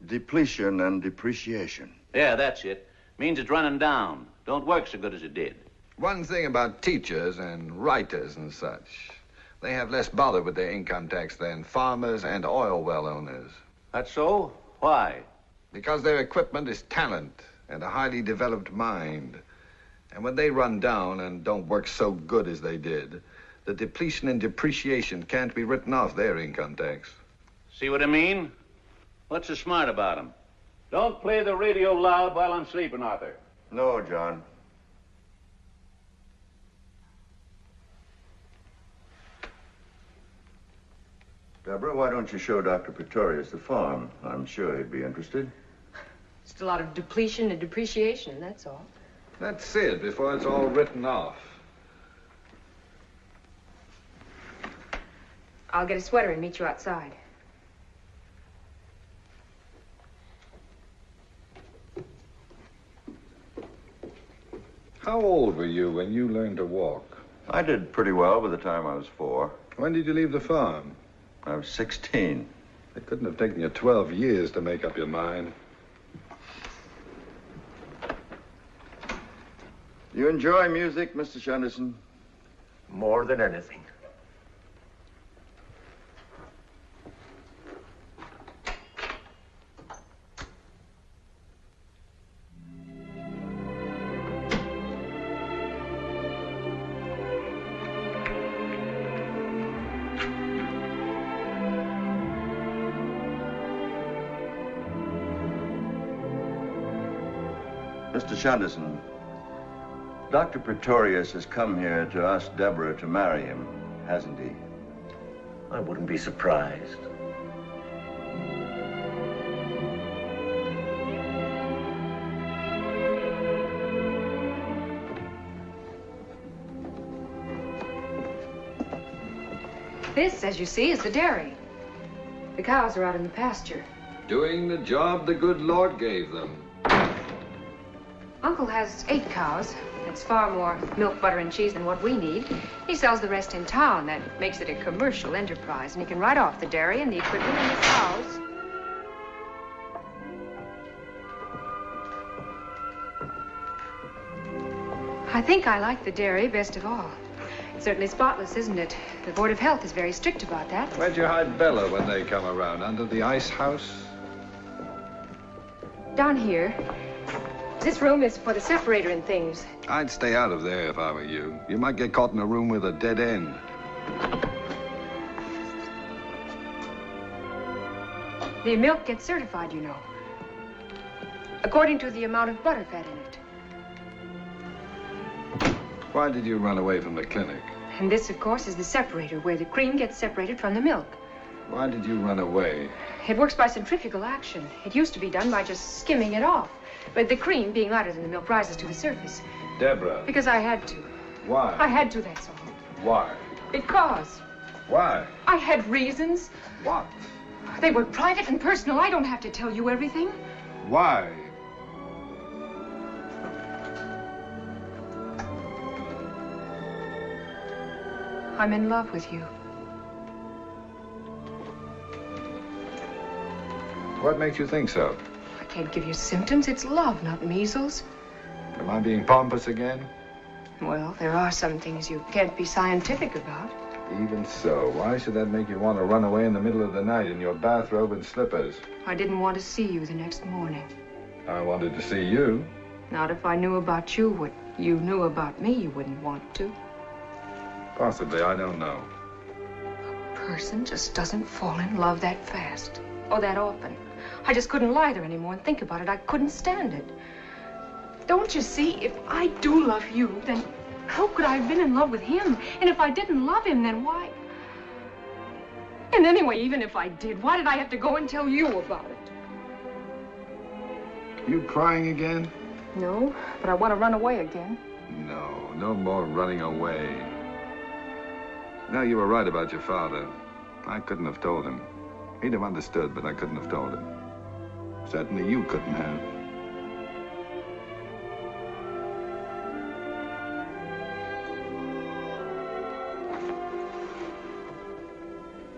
Depletion and depreciation. Yeah, that's it. Means it's running down. Don't work so good as it did. One thing about teachers and writers and such, they have less bother with their income tax than farmers and oil well owners. That's so? Why? Because their equipment is talent and a highly developed mind. And when they run down and don't work so good as they did, the depletion and depreciation can't be written off their income tax. See what I mean? What's so smart about them? Don't play the radio loud while I'm sleeping, Arthur. No, John. Deborah, why don't you show Dr. Pretorius the farm? I'm sure he'd be interested. Just a lot of depletion and depreciation, that's all. That's it, before it's all written off. I'll get a sweater and meet you outside. How old were you when you learned to walk? I did pretty well by the time I was 4. When did you leave the farm? I was 16. It couldn't have taken you 12 years to make up your mind. You enjoy music, Mr. Shenderson? More than anything. Mr. Shenderson, Dr. Pretorius has come here to ask Deborah to marry him, hasn't he? I wouldn't be surprised. This, as you see, is the dairy. The cows are out in the pasture. Doing the job the good Lord gave them. Uncle has 8 cows. That's far more milk, butter, and cheese than what we need. He sells the rest in town. That makes it a commercial enterprise, and he can write off the dairy and the equipment and the cows. I think I like the dairy best of all. It's certainly spotless, isn't it? The Board of Health is very strict about that. Where'd you hide Bella when they come around? Under the ice house? Down here. This room is for the separator and things. I'd stay out of there if I were you. You might get caught in a room with a dead end. The milk gets certified, you know. According to the amount of butter fat in it. Why did you run away from the clinic? And this, of course, is the separator, where the cream gets separated from the milk. Why did you run away? It works by centrifugal action. It used to be done by just skimming it off. But the cream, being lighter than the milk, rises to the surface. Deborah. Because I had to. Why? I had to, that's all. Why? Because. Why? I had reasons. What? They were private and personal. I don't have to tell you everything. Why? I'm in love with you. What makes you think so? I can't give you symptoms. It's love, not measles. Am I being pompous again? Well, there are some things you can't be scientific about. Even so, why should that make you want to run away in the middle of the night in your bathrobe and slippers? I didn't want to see you the next morning. I wanted to see you. Not if I knew about you what you knew about me, you wouldn't want to. Possibly, I don't know. A person just doesn't fall in love that fast or that often. I just couldn't lie there anymore and think about it. I couldn't stand it. Don't you see, if I do love you, then how could I have been in love with him? And if I didn't love him, then why? And anyway, even if I did, why did I have to go and tell you about it? You crying again? No, but I want to run away again. No, no more running away. No, you were right about your father. I couldn't have told him. He'd have understood, but I couldn't have told him. Certainly you couldn't have.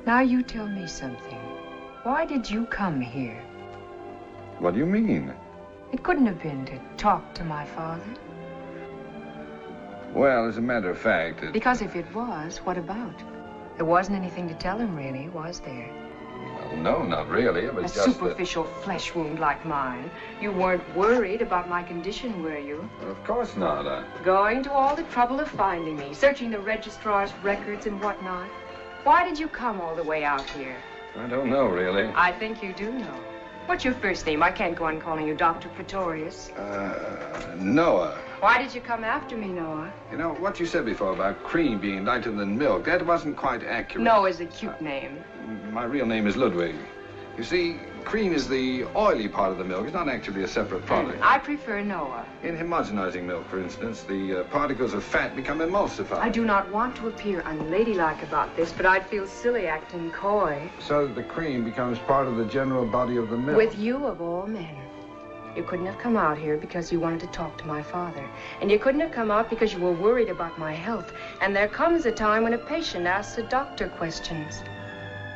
Now you tell me something. Why did you come here? What do you mean? It couldn't have been to talk to my father. Well, as a matter of fact, Because if it was, what about? There wasn't anything to tell him, really, was there? Well, no, not really. It was A just superficial flesh wound like mine. You weren't worried about my condition, were you? Of course not. Going to all the trouble of finding me, searching the registrar's records and whatnot. Why did you come all the way out here? I don't know, really. I think you do know. What's your first name? I can't go on calling you Dr. Pretorius. Noah. Why did you come after me, Noah? You know, what you said before about cream being lighter than milk, that wasn't quite accurate. Noah's a cute name. My real name is Ludwig. You see, cream is the oily part of the milk. It's not actually a separate product. I prefer Noah. In homogenizing milk, for instance, the particles of fat become emulsified. I do not want to appear unladylike about this, but I'd feel silly acting coy. So that the cream becomes part of the general body of the milk. With you, of all men. You couldn't have come out here because you wanted to talk to my father. And you couldn't have come out because you were worried about my health. And there comes a time when a patient asks a doctor questions.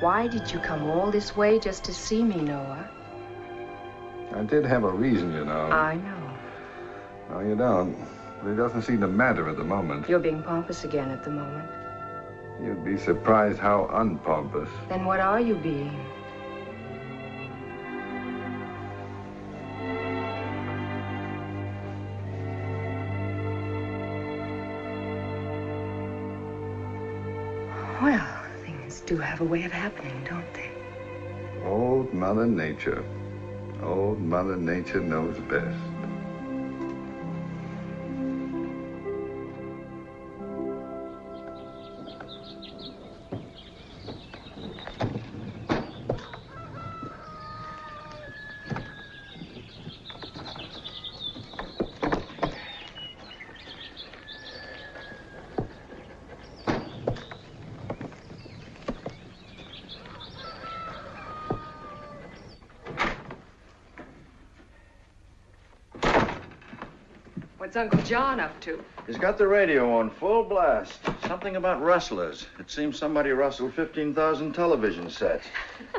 Why did you come all this way just to see me, Noah? I did have a reason, you know. I know. No, you don't. But it doesn't seem to matter at the moment. You're being pompous again at the moment. You'd be surprised how unpompous. Then what are you being? Well, things do have a way of happening, don't they? Old Mother Nature. Old Mother Nature knows best. What's Uncle John up to? He's got the radio on full blast. Something about rustlers. It seems somebody rustled 15,000 television sets.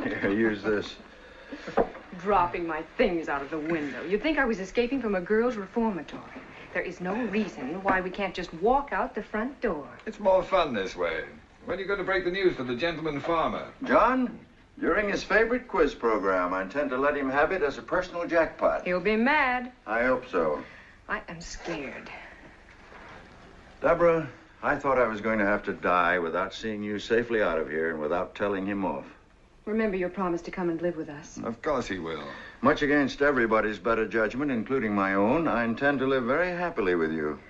Here, use this. Dropping my things out of the window. You'd think I was escaping from a girls' reformatory. There is no reason why we can't just walk out the front door. It's more fun this way. When are you going to break the news to the gentleman farmer? John, during his favorite quiz program, I intend to let him have it as a personal jackpot. He'll be mad. I hope so. I am scared. Deborah, I thought I was going to have to die without seeing you safely out of here and without telling him off. Remember your promise to come and live with us. Of course he will. Much against everybody's better judgment, including my own, I intend to live very happily with you.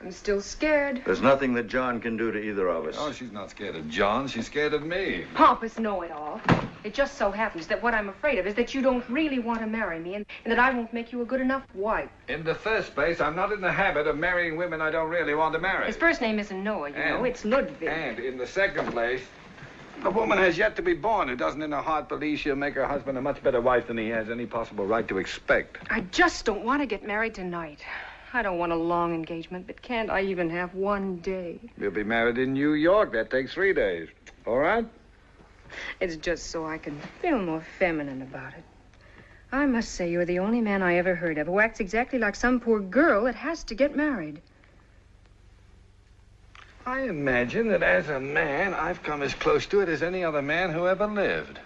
I'm still scared. There's nothing that John can do to either of us. Oh, she's not scared of John. She's scared of me. Pompous know-it-all. It just so happens that what I'm afraid of is that you don't really want to marry me and that I won't make you a good enough wife. In the first place, I'm not in the habit of marrying women I don't really want to marry. His first name isn't Noah, you know. It's Ludwig. And in the second place, a woman has yet to be born who doesn't in her heart believe she'll make her husband a much better wife than he has any possible right to expect. I just don't want to get married tonight. I don't want a long engagement, but can't I even have one day? We'll be married in New York. That takes 3 days. All right? It's just so I can feel more feminine about it. I must say you're the only man I ever heard of who acts exactly like some poor girl that has to get married. I imagine that as a man, I've come as close to it as any other man who ever lived.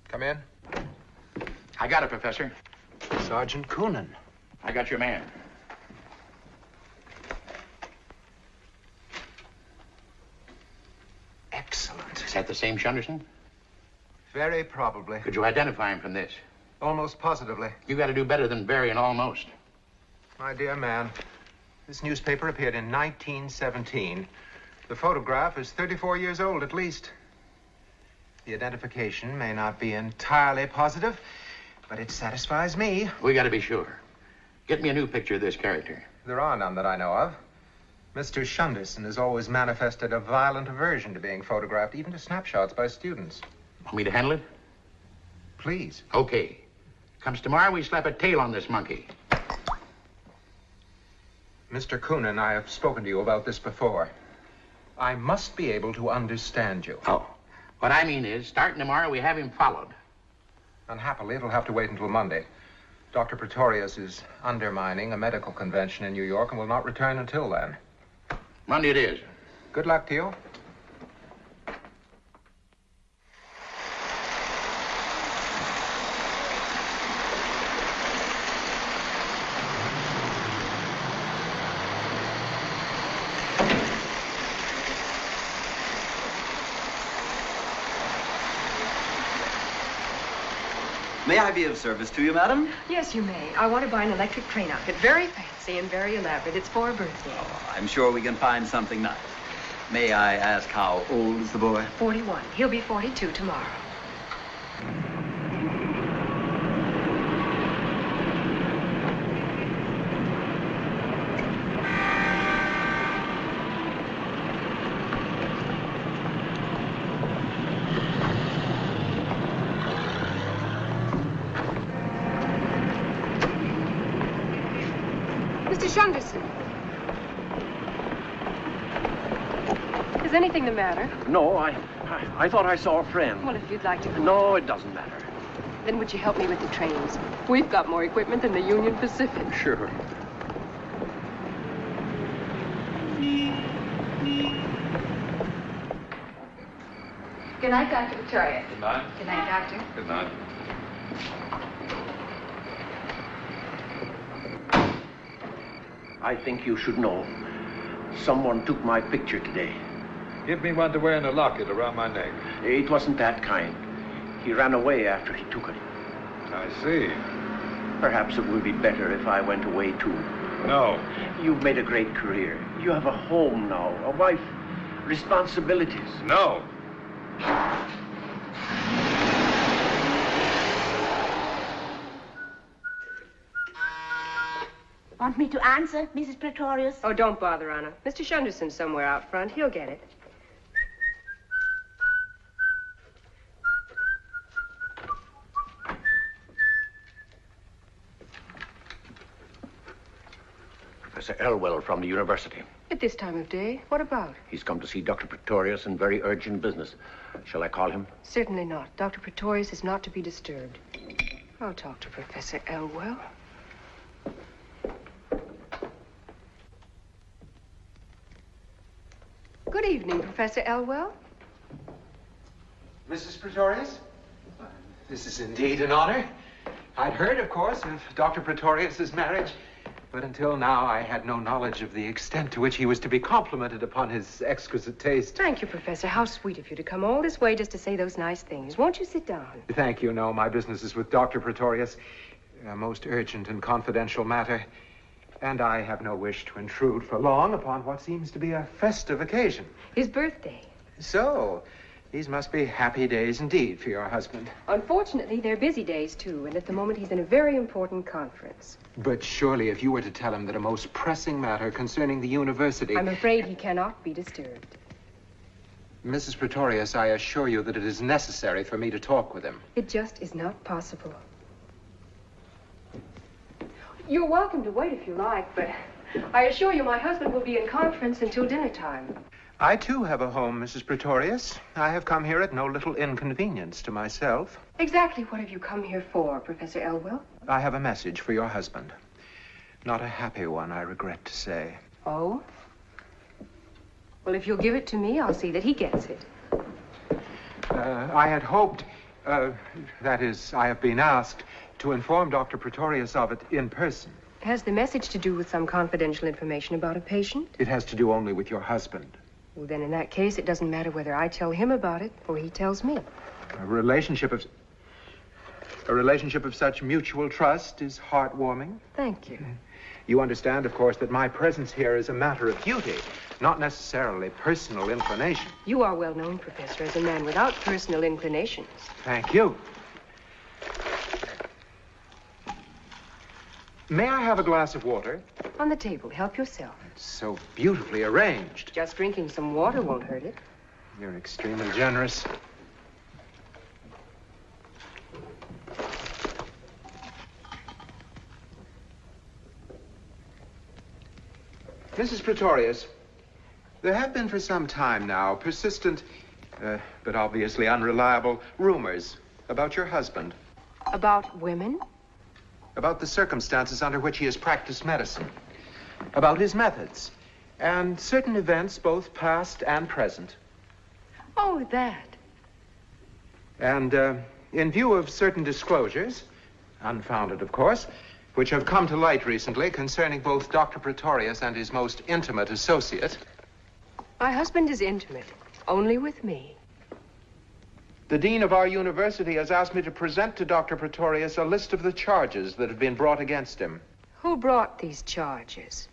Come in. I got it, Professor. Sergeant Coonan. I got your man. Excellent. Is that the same Shunderson? Very probably. Could you identify him from this? Almost positively. You got to do better than very and almost. My dear man, this newspaper appeared in 1917. The photograph is 34 years old at least. The identification may not be entirely positive, but it satisfies me. We got to be sure. Get me a new picture of this character. There are none that I know of. Mr. Shunderson has always manifested a violent aversion to being photographed, even to snapshots by students. Want me to handle it? Please. Okay. Comes tomorrow, we slap a tail on this monkey. Mr. Coonan, I have spoken to you about this before. I must be able to understand you. Oh. What I mean is, starting tomorrow, we have him followed. Unhappily, it'll have to wait until Monday. Dr. Praetorius is undermining a medical convention in New York and will not return until then. Monday it is. Good luck to you. May I be of service to you, madam? Yes, you may. I want to buy an electric train outfit. Very fancy and very elaborate. It's for a birthday. Oh, I'm sure we can find something nice. May I ask how old is the boy? 41. He'll be 42 tomorrow. Mr. Shunderson. Is anything the matter? No, I thought I saw a friend. Well, if you'd like to go. No, it doesn't matter. Then would you help me with the trains? We've got more equipment than the Union Pacific. Sure. Good night, Dr. Victoria. Good night. Good night, Doctor. Good night. I think you should know. Someone took my picture today. Give me one to wear in a locket around my neck. It wasn't that kind. He ran away after he took it. I see. Perhaps it would be better if I went away, too. No. You've made a great career. You have a home now, a wife, responsibilities. No. Want me to answer, Mrs. Praetorius? Oh, don't bother, Anna. Mr. Shunderson's somewhere out front. He'll get it. Professor Elwell from the university. At this time of day? What about? He's come to see Dr. Praetorius in very urgent business. Shall I call him? Certainly not. Dr. Praetorius is not to be disturbed. I'll talk to Professor Elwell. Good evening, Professor Elwell. Mrs. Praetorius? This is indeed an honor. I'd heard, of course, of Dr. Praetorius's marriage, but until now I had no knowledge of the extent to which he was to be complimented upon his exquisite taste. Thank you, Professor. How sweet of you to come all this way just to say those nice things. Won't you sit down? Thank you. No, my business is with Dr. Praetorius, a most urgent and confidential matter, and I have no wish to intrude for long upon what seems to be a festive occasion. His birthday. So, These must be happy days indeed for your husband. Unfortunately, they're busy days, too, and at the moment he's in a very important conference. But surely if you were to tell him that a most pressing matter concerning the university... I'm afraid he cannot be disturbed. Mrs. Praetorius, I assure you that it is necessary for me to talk with him. It just is not possible. You're welcome to wait if you like, but I assure you my husband will be in conference until dinner time. I, too, have a home, Mrs. Praetorius. I have come here at no little inconvenience to myself. Exactly what have you come here for, Professor Elwell? I have a message for your husband. Not a happy one, I regret to say. Oh? Well, if you'll give it to me, I'll see that he gets it. I had hoped, that is, I have been asked to inform Dr. Praetorius of it in person. Has the message to do with some confidential information about a patient? It has to do only with your husband. Well, then in that case, it doesn't matter whether I tell him about it or he tells me. A relationship of such mutual trust is heartwarming. Thank you. You understand, of course, that my presence here is a matter of duty, not necessarily personal inclination. You are well known, Professor, as a man without personal inclinations. Thank you. May I have a glass of water? On the table. Help yourself. It's so beautifully arranged. Just drinking some water won't hurt it. You're extremely generous. Mrs. Praetorius, there have been for some time now persistent, but obviously unreliable rumors about your husband. About women? About the circumstances under which he has practiced medicine. About his methods. And certain events, both past and present. Oh, that. And in view of certain disclosures, unfounded, of course, which have come to light recently concerning both Dr. Praetorius and his most intimate associate. My husband is intimate, only with me. The dean of our university has asked me to present to Dr. Praetorius a list of the charges that have been brought against him. Who brought these charges?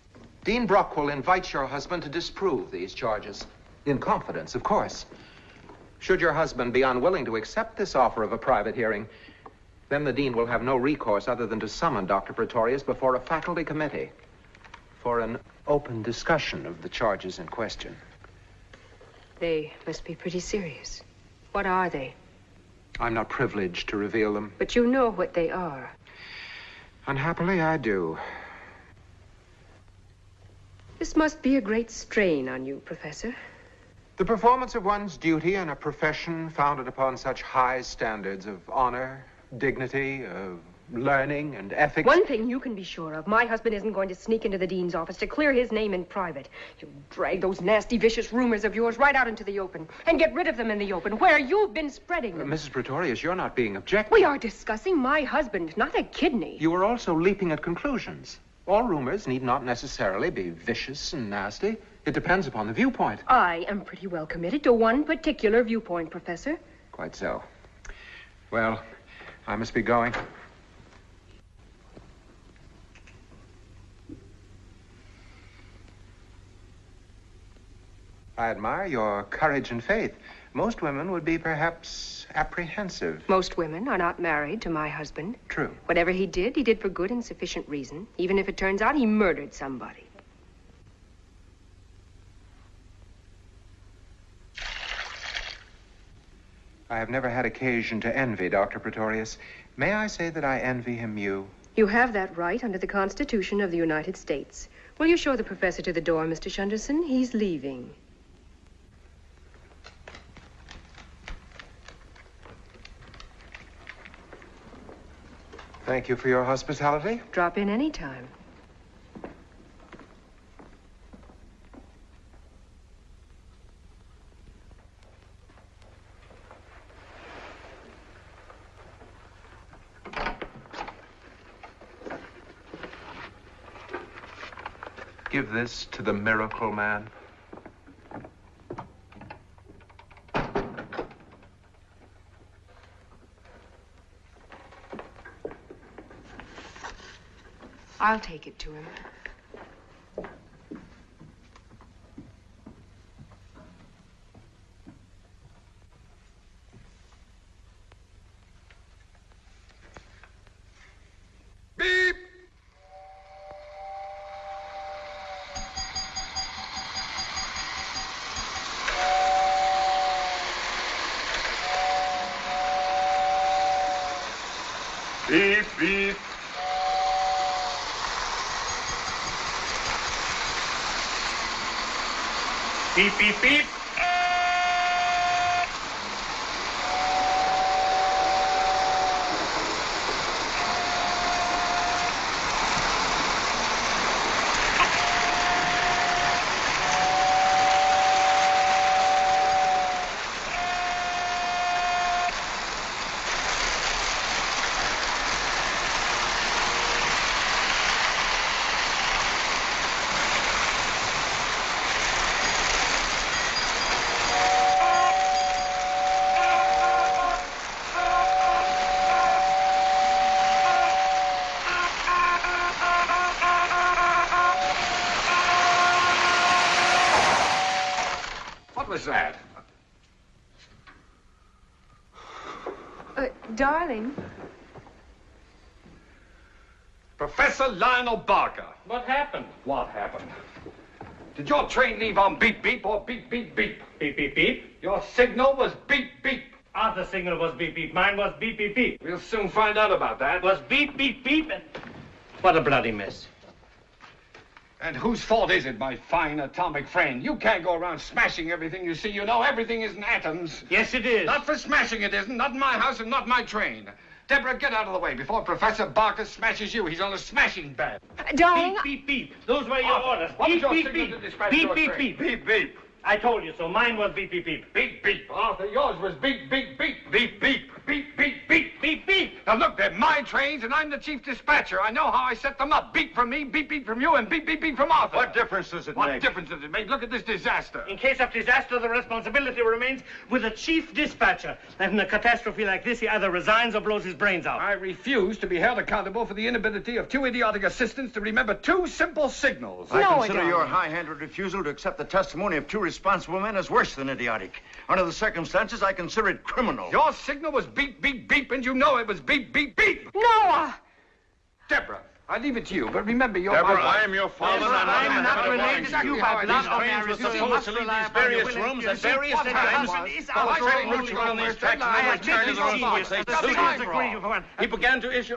Dean Brockwell invites your husband to disprove these charges. In confidence, of course. Should your husband be unwilling to accept this offer of a private hearing, then the dean will have no recourse other than to summon Dr. Praetorius before a faculty committee for an open discussion of the charges in question. They must be pretty serious. What are they? I'm not privileged to reveal them. But you know what they are. Unhappily, I do. This must be a great strain on you, Professor. The performance of one's duty in a profession founded upon such high standards of honor, dignity, learning, and ethics. One thing you can be sure of, my husband isn't going to sneak into the dean's office to clear his name in private. You'll drag those nasty, vicious rumors of yours right out into the open and get rid of them in the open, where you've been spreading them. Mrs. Praetorius, you're not being objective. We are discussing my husband, not a kidney. You are also leaping at conclusions. All rumors need not necessarily be vicious and nasty. It depends upon the viewpoint. I am pretty well committed to one particular viewpoint, Professor. Quite so. Well, I must be going. I admire your courage and faith. Most women would be perhaps apprehensive. Most women are not married to my husband. True. Whatever he did for good and sufficient reason, even if it turns out he murdered somebody. I have never had occasion to envy Dr. Praetorius. May I say that I envy him you? You have that right under the Constitution of the United States. Will you show the professor to the door, Mr. Shunderson? He's leaving. Thank you for your hospitality. Drop in any time. Give this to the miracle man. I'll take it to him. Beep, beep. Beep, beep, beep. What was that? Darling. Professor Lionel Barker. What happened? What happened? Did your train leave on beep, beep, or beep, beep, beep? Beep, beep, beep. Your signal was beep, beep. Arthur's signal was beep, beep. Mine was beep, beep, beep. We'll soon find out about that. It was beep, beep, beep, and... What a bloody mess. And whose fault is it, my fine atomic friend? You can't go around smashing everything you see. You know everything isn't atoms. Yes, it is. Not for smashing it isn't. Not in my house and not my train. Deborah, get out of the way before Professor Barker smashes you. He's on a smashing ban. Darling. Beep, beep, beep. Those were your orders. What was Beep, your beep, signal beep. to dispatch Beep, your beep, train? beep. Beep, beep. I told you so. Mine was beep, beep, beep. Beep, beep. Arthur, yours was beep, beep, beep. Beep, beep. Beep, beep, beep. Beep, beep. Now, look, they're my trains, and I'm the chief dispatcher. I know how I set them up. Beep from me, beep, beep from you, and beep, beep, beep from Arthur. What difference does it make? What difference does it make? Look at this disaster. In case of disaster, the responsibility remains with the chief dispatcher. And in a catastrophe like this, he either resigns or blows his brains out. I refuse to be held accountable for the inability of two idiotic assistants to remember two simple signals. I consider your high-handed refusal to accept the testimony of two responsible men as worse than idiotic. Under the circumstances, I consider it criminal. Your signal was beep, beep, beep, and you know it was beep, beep, beep. Noah! Deborah, I leave it to you, but remember you're Deborah, my wife. I am your father, and I'm not related exactly to you how by it blood is. or These trains were supposed to leave these various rooms at various times. Our train routes on these tracks never returned to the room which they suited. He began to issue...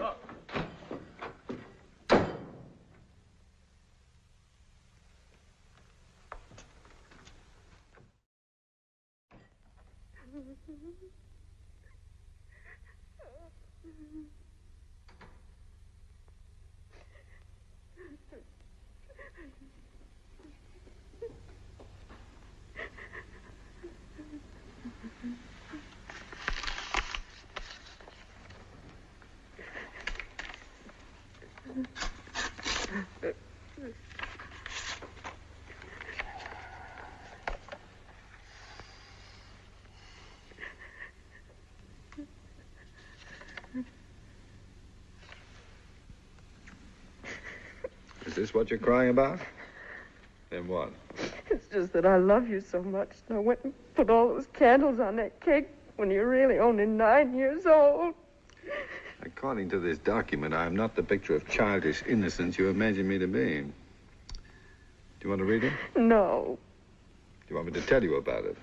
Is this what you're crying about? Then what? It's just that I love you so much. And I went and put all those candles on that cake when you're really only 9 years old. According to this document, I am not the picture of childish innocence you imagine me to be. Do you want to read it? No. Do you want me to tell you about it?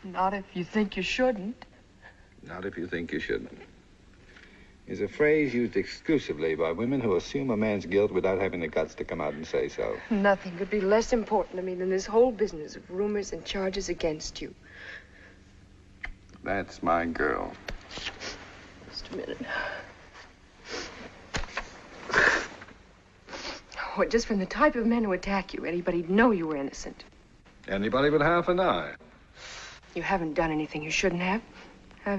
Not if you think you shouldn't. Not if you think you shouldn't. Is a phrase used exclusively by women who assume a man's guilt without having the guts to come out and say so. Nothing could be less important to me than this whole business of rumors and charges against you. That's my girl. Just a minute. Oh, just from the type of men who attack you, anybody'd know you were innocent. Anybody with half an eye. You haven't done anything you shouldn't have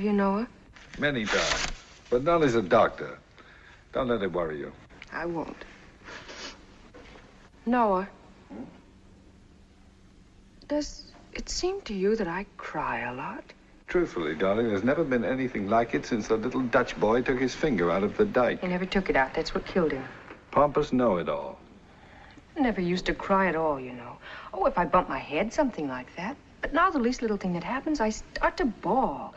you, Noah? Many times. But not as a doctor. Don't let it worry you. I won't. Noah. Does it seem to you that I cry a lot? Truthfully, darling, there's never been anything like it since the little Dutch boy took his finger out of the dike. He never took it out. That's what killed him. Pompous know-it-all. I never used to cry at all, you know. Oh, if I bump my head, something like that. But now the least little thing that happens, I start to bawl.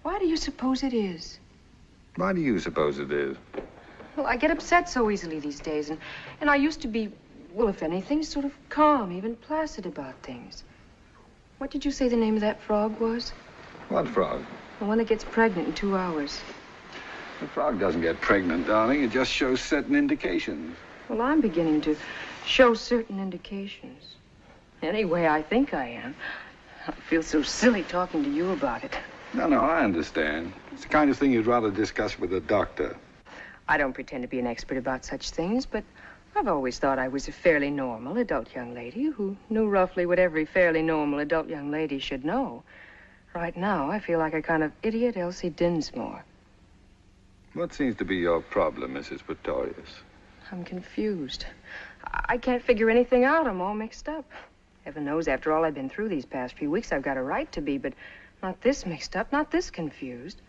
Why do you suppose it is? Why do you suppose it is? Well, I get upset so easily these days, and I used to be, well, if anything, sort of calm, even placid about things. What did you say the name of that frog was? What frog? The one that gets pregnant in 2 hours. The frog doesn't get pregnant, darling. It just shows certain indications. Well, I'm beginning to show certain indications. Anyway, I think I am. I feel so silly talking to you about it. No, I understand. It's the kind of thing you'd rather discuss with a doctor. I don't pretend to be an expert about such things, but I've always thought I was a fairly normal adult young lady who knew roughly what every fairly normal adult young lady should know. Right now, I feel like a kind of idiot Elsie Dinsmore. What seems to be your problem, Mrs. Praetorius? I'm confused. I can't figure anything out. I'm all mixed up. Heaven knows, after all I've been through these past few weeks, I've got a right to be, but not this mixed up, not this confused.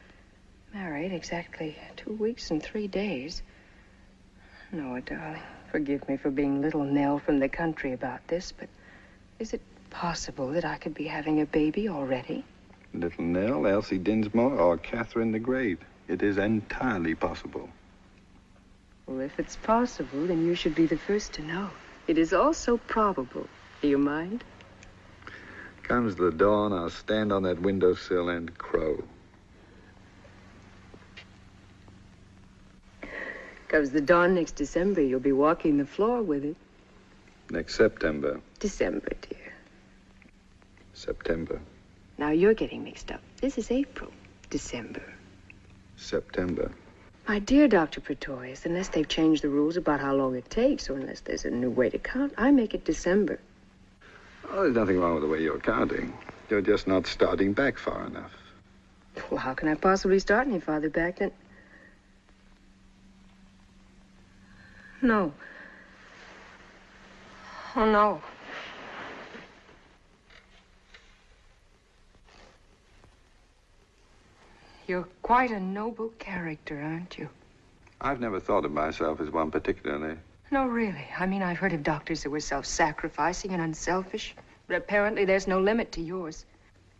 Married exactly 2 weeks and 3 days. Noah, darling, forgive me for being little Nell from the country about this, but is it possible that I could be having a baby already? Little Nell, Elsie Dinsmore, or Catherine the Great. It is entirely possible. Well, if it's possible, then you should be the first to know. It is also probable. Do you mind? Comes the dawn, I'll stand on that windowsill and crow. Comes the dawn next December, you'll be walking the floor with it. Next September. December, dear. September. Now you're getting mixed up. This is April. December. September. My dear Dr. Pretorius, unless they've changed the rules about how long it takes, or unless there's a new way to count, I make it December. Oh, there's nothing wrong with the way you're counting. You're just not starting back far enough. Well, how can I possibly start any farther back than... No. Oh, no. You're quite a noble character, aren't you? I've never thought of myself as one particularly. No, really. I mean, I've heard of doctors who were self-sacrificing and unselfish, but apparently there's no limit to yours.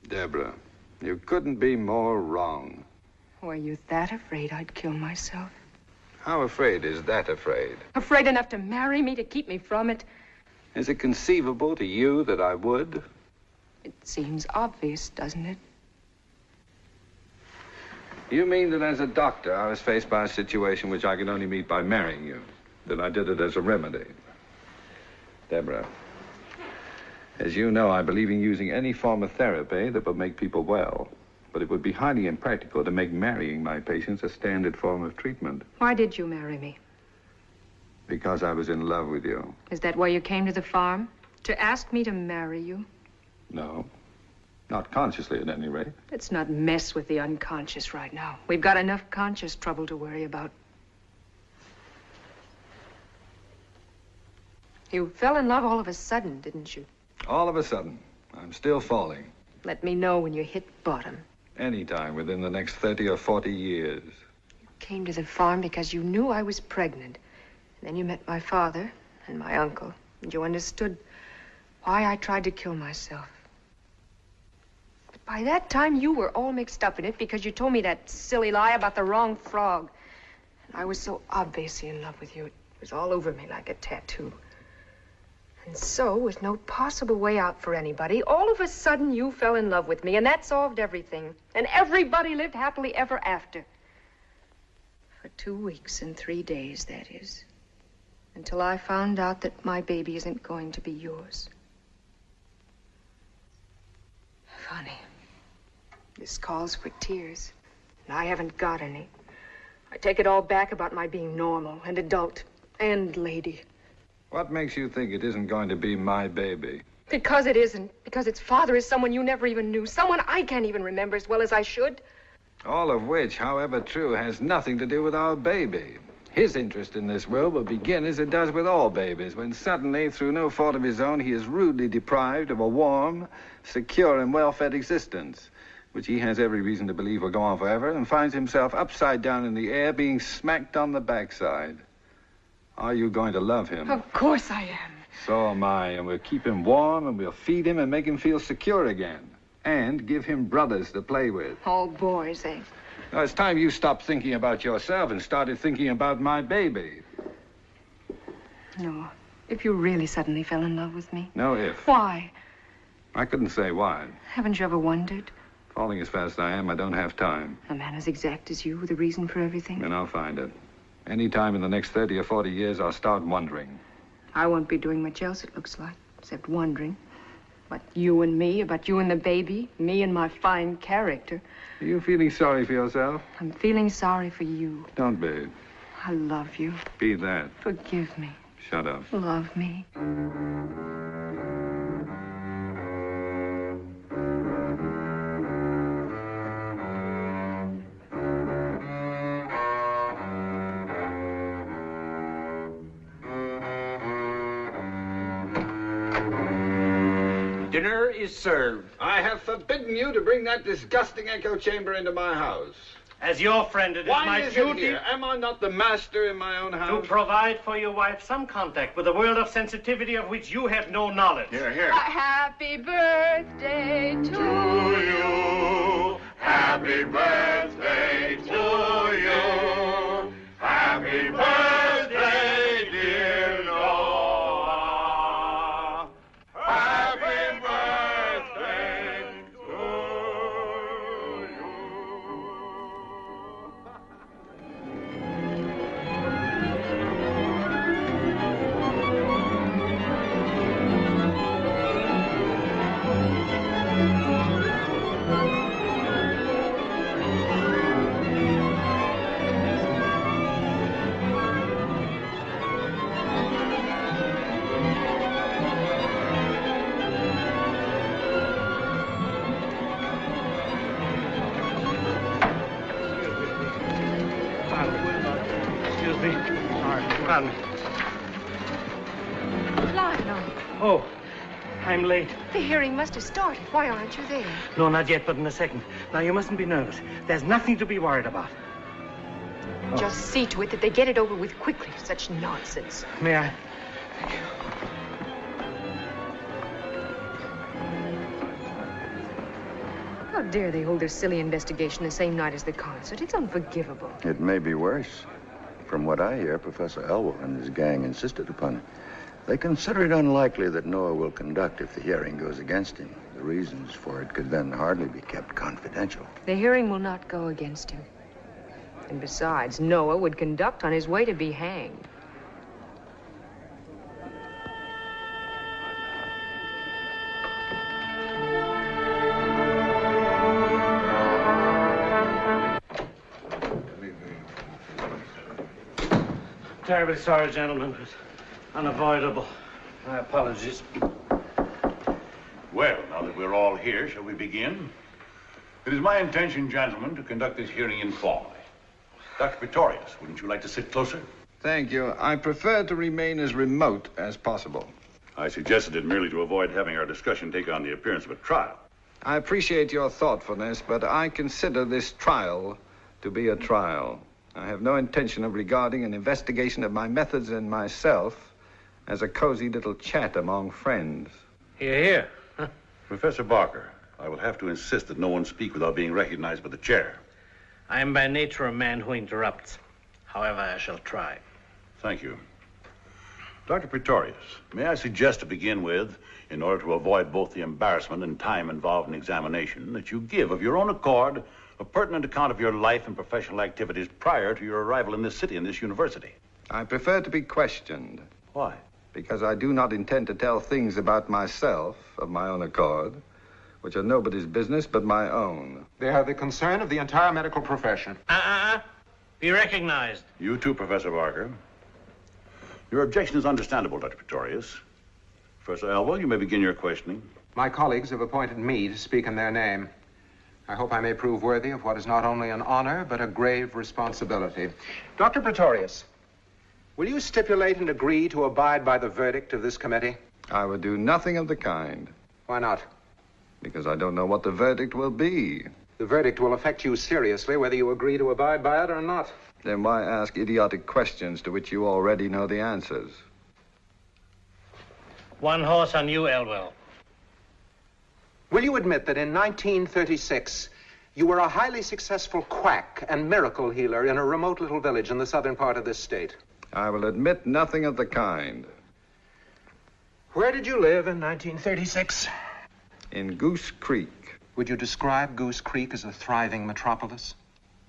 Deborah, you couldn't be more wrong. Were you that afraid I'd kill myself? How afraid is that afraid? Afraid enough to marry me, to keep me from it? Is it conceivable to you that I would? It seems obvious, doesn't it? You mean that as a doctor, I was faced by a situation which I could only meet by marrying you? That I did it as a remedy? Deborah, as you know, I believe in using any form of therapy that will make people well. But it would be highly impractical to make marrying my patients a standard form of treatment. Why did you marry me? Because I was in love with you. Is that why you came to the farm? To ask me to marry you? No. Not consciously, at any rate. Let's not mess with the unconscious right now. We've got enough conscious trouble to worry about. You fell in love all of a sudden, didn't you? All of a sudden. I'm still falling. Let me know when you hit bottom. Anytime within the next 30 or 40 years. You came to the farm because you knew I was pregnant. And then you met my father and my uncle, and you understood why I tried to kill myself. But by that time, you were all mixed up in it because you told me that silly lie about the wrong frog. And I was so obviously in love with you, it was all over me like a tattoo. And so, with no possible way out for anybody, all of a sudden you fell in love with me, and that solved everything. And everybody lived happily ever after. For 2 weeks and 3 days, that is. Until I found out that my baby isn't going to be yours. Funny. This calls for tears, and I haven't got any. I take it all back about my being normal and adult and lady. What makes you think it isn't going to be my baby? Because it isn't. Because its father is someone you never even knew. Someone I can't even remember as well as I should. All of which, however true, has nothing to do with our baby. His interest in this world will begin as it does with all babies, when suddenly, through no fault of his own, he is rudely deprived of a warm, secure, and well-fed existence, which he has every reason to believe will go on forever, and finds himself upside down in the air, being smacked on the backside. Are you going to love him? Of course I am. So am I, and we'll keep him warm, and we'll feed him and make him feel secure again. And give him brothers to play with. All boys, eh? Now, it's time you stopped thinking about yourself and started thinking about my baby. No. If you really suddenly fell in love with me. No if. Why? I couldn't say why. Haven't you ever wondered? Falling as fast as I am, I don't have time. A man as exact as you with a reason for everything? And I'll find it. Any time in the next 30 or 40 years, I'll start wondering. I won't be doing much else, it looks like, except wondering. About you and me, about you and the baby, me and my fine character. Are you feeling sorry for yourself? I'm feeling sorry for you. Don't be. I love you. Be that. Forgive me. Shut up. Love me. Dinner is served. I have forbidden you to bring that disgusting echo chamber into my house. As your friend, it is my duty. Am I not the master in my own house? To provide for your wife some contact with a world of sensitivity of which you have no knowledge. Here, here. A happy birthday to you. Happy birthday to you. Happy birthday, dear Noah. Happy birthday to you. Excuse me. Sorry. Pardon me. Lionel, Oh, I'm late. the hearing must have started. Why aren't you there? No, not yet, but in a second. Now, you mustn't be nervous. There's nothing to be worried about. Just see to it that they get it over with quickly. Such nonsense. May I? How dare they hold their silly investigation the same night as the concert? It's unforgivable. It may be worse. From what I hear, Professor Elwell and his gang insisted upon it. They consider it unlikely that Noah will conduct if the hearing goes against him. The reasons for it could then hardly be kept confidential. The hearing will not go against him. And besides, Noah would conduct on his way to be hanged. Terribly sorry, gentlemen. It was unavoidable. My apologies. Well, now that we're all here, shall we begin? It is my intention, gentlemen, to conduct this hearing informally. Dr. Pretorius, wouldn't you like to sit closer? Thank you. I prefer to remain as remote as possible. I suggested it merely to avoid having our discussion take on the appearance of a trial. I appreciate your thoughtfulness, but I consider this trial to be a trial. I have no intention of regarding an investigation of my methods and myself as a cozy little chat among friends. Hear, hear. Professor Barker, I will have to insist that no one speak without being recognized by the chair. I am by nature a man who interrupts. However, I shall try. Thank you. Dr. Pretorius, may I suggest to begin with, in order to avoid both the embarrassment and time involved in examination, that you give of your own accord a pertinent account of your life and professional activities prior to your arrival in this city and this university. I prefer to be questioned. Why? Because I do not intend to tell things about myself of my own accord, which are nobody's business but my own. They are the concern of the entire medical profession. Be recognized. You too, Professor Barker. Your objection is understandable, Dr. Pretorius. Professor Elwell, you may begin your questioning. My colleagues have appointed me to speak in their name. I hope I may prove worthy of what is not only an honor, but a grave responsibility. Dr. Pretorius, will you stipulate and agree to abide by the verdict of this committee? I would do nothing of the kind. Why not? Because I don't know what the verdict will be. The verdict will affect you seriously, whether you agree to abide by it or not. Then why ask idiotic questions to which you already know the answers? One horse on you, Elwell. Will you admit that in 1936, you were a highly successful quack and miracle healer in a remote little village in the southern part of this state? I will admit nothing of the kind. Where did you live in 1936? In Goose Creek. Would you describe Goose Creek as a thriving metropolis?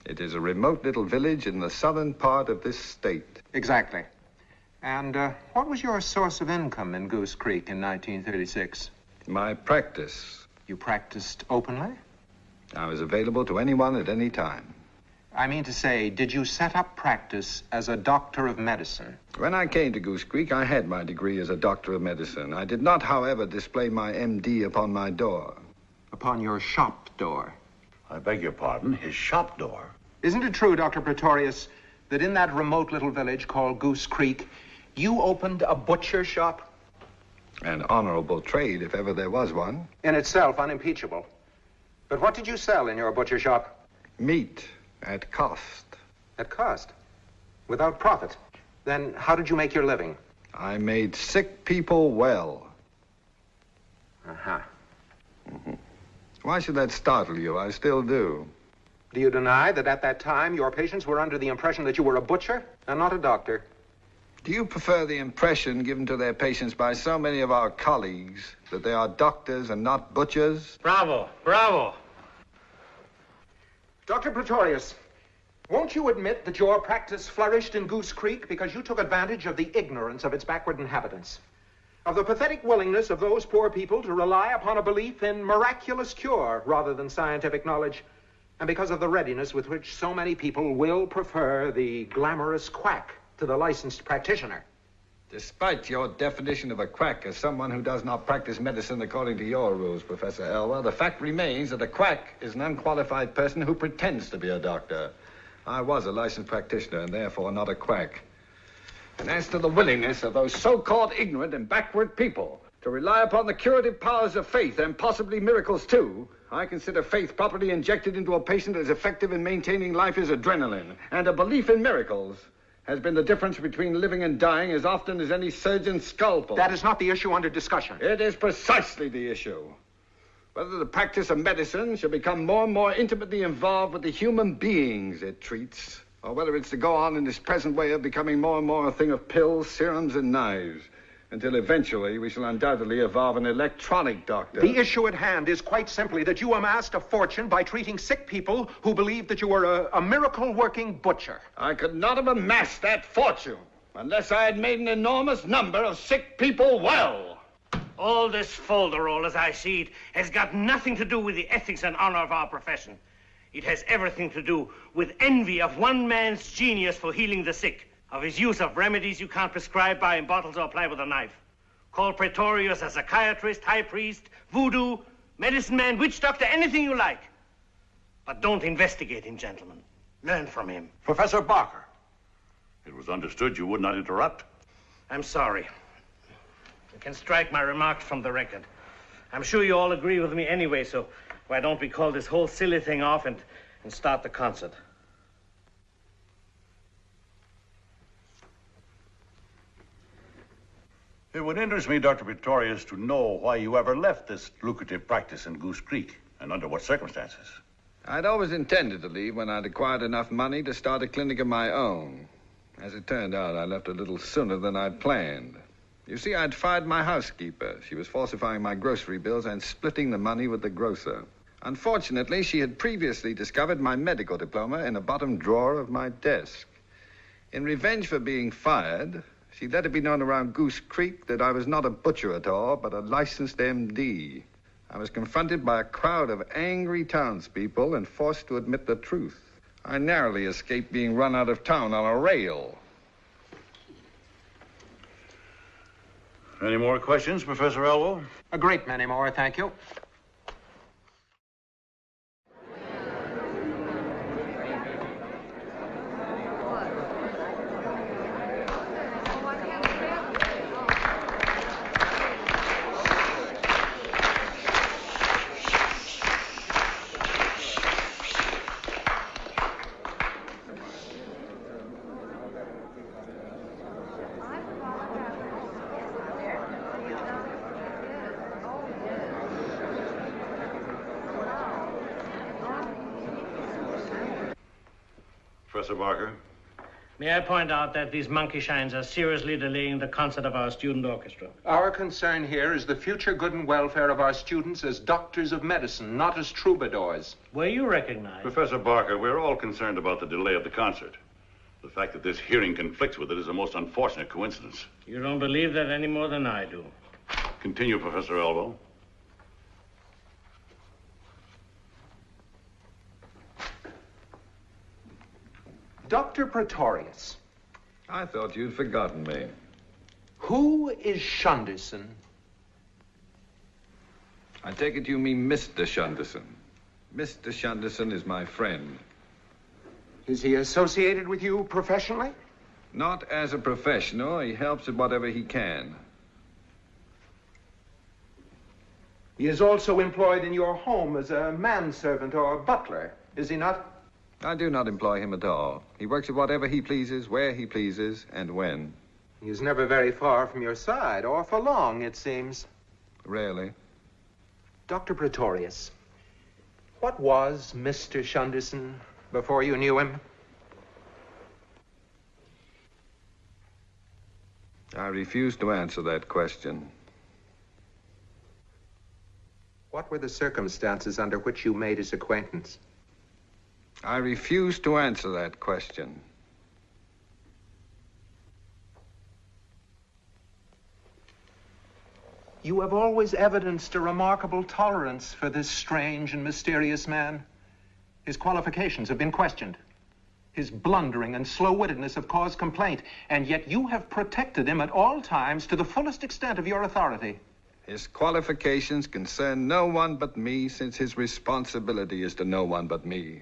It is a remote little village in the southern part of this state. Exactly. And what was your source of income in Goose Creek in 1936? My practice. You practiced openly? I was available to anyone at any time. I mean to say, did you set up practice as a doctor of medicine? When I came to Goose Creek, I had my degree as a doctor of medicine. I did not, however, display my MD upon my door. Upon your shop door? I beg your pardon, his shop door. Isn't it true, Dr. Praetorius, that in that remote little village called Goose Creek, you opened a butcher shop? An honorable trade, if ever there was one. In itself, unimpeachable. But what did you sell in your butcher shop? Meat, at cost. At cost? Without profit? Then how did you make your living? I made sick people well. Uh-huh. Mm-hmm. Why should that startle you? I still do. Do you deny that at that time your patients were under the impression that you were a butcher and not a doctor? Do you prefer the impression given to their patients by so many of our colleagues that they are doctors and not butchers? Bravo, bravo. Dr. Praetorius, won't you admit that your practice flourished in Goose Creek because you took advantage of the ignorance of its backward inhabitants, of the pathetic willingness of those poor people to rely upon a belief in miraculous cure rather than scientific knowledge, and because of the readiness with which so many people will prefer the glamorous quack to the licensed practitioner? Despite your definition of a quack as someone who does not practice medicine according to your rules, Professor Elwell, the fact remains that a quack is an unqualified person who pretends to be a doctor. I was a licensed practitioner and therefore not a quack. And as to the willingness of those so-called ignorant and backward people to rely upon the curative powers of faith and possibly miracles too, I consider faith properly injected into a patient as effective in maintaining life as adrenaline, and a belief in miracles has been the difference between living and dying as often as any surgeon's scalpel. That is not the issue under discussion. It is precisely the issue. Whether the practice of medicine shall become more and more intimately involved with the human beings it treats, or whether it's to go on in this present way of becoming more and more a thing of pills, serums, and knives, until eventually we shall undoubtedly evolve an electronic doctor. The issue at hand is quite simply that you amassed a fortune by treating sick people who believed that you were a miracle-working butcher. I could not have amassed that fortune unless I had made an enormous number of sick people well. All this folderol, as I see it, has got nothing to do with the ethics and honor of our profession. It has everything to do with envy of one man's genius for healing the sick, of his use of remedies you can't prescribe, buy in bottles, or apply with a knife. Call Praetorius a psychiatrist, high priest, voodoo, medicine man, witch doctor, anything you like. But don't investigate him, gentlemen. Learn from him. Professor Barker, it was understood you would not interrupt. I'm sorry. You can strike my remarks from the record. I'm sure you all agree with me anyway, so why don't we call this whole silly thing off and start the concert? It would interest me, Dr. Pretorius, to know why you ever left this lucrative practice in Goose Creek, and under what circumstances. I'd always intended to leave when I'd acquired enough money to start a clinic of my own. As it turned out, I left a little sooner than I'd planned. You see, I'd fired my housekeeper. She was falsifying my grocery bills and splitting the money with the grocer. Unfortunately, she had previously discovered my medical diploma in a bottom drawer of my desk. In revenge for being fired, she let it be known around Goose Creek that I was not a butcher at all, but a licensed MD. I was confronted by a crowd of angry townspeople and forced to admit the truth. I narrowly escaped being run out of town on a rail. Any more questions, Professor Elwell? A great many more, thank you. Professor Barker, May I point out that these monkey shines are seriously delaying the concert of our student orchestra? Our concern here is the future good and welfare of our students as doctors of medicine, not as troubadours. Were you recognized? Professor Barker, we're all concerned about the delay of the concert. The fact that this hearing conflicts with it is a most unfortunate coincidence. You don't believe that any more than I do. Continue, Professor Elbow. Dr. Praetorius. I thought you'd forgotten me. Who is Shunderson? I take it you mean Mr. Shunderson. Mr. Shunderson is my friend. Is he associated with you professionally? Not as a professional. He helps at whatever he can. He is also employed in your home as a manservant or butler, is he not? I do not employ him at all. He works at whatever he pleases, where he pleases, and when. He is never very far from your side, or for long, it seems. Rarely. Dr. Praetorius, what was Mr. Shunderson before you knew him? I refuse to answer that question. What were the circumstances under which you made his acquaintance? I refuse to answer that question. You have always evidenced a remarkable tolerance for this strange and mysterious man. His qualifications have been questioned. His blundering and slow-wittedness have caused complaint, and yet you have protected him at all times to the fullest extent of your authority. His qualifications concern no one but me, since his responsibility is to no one but me.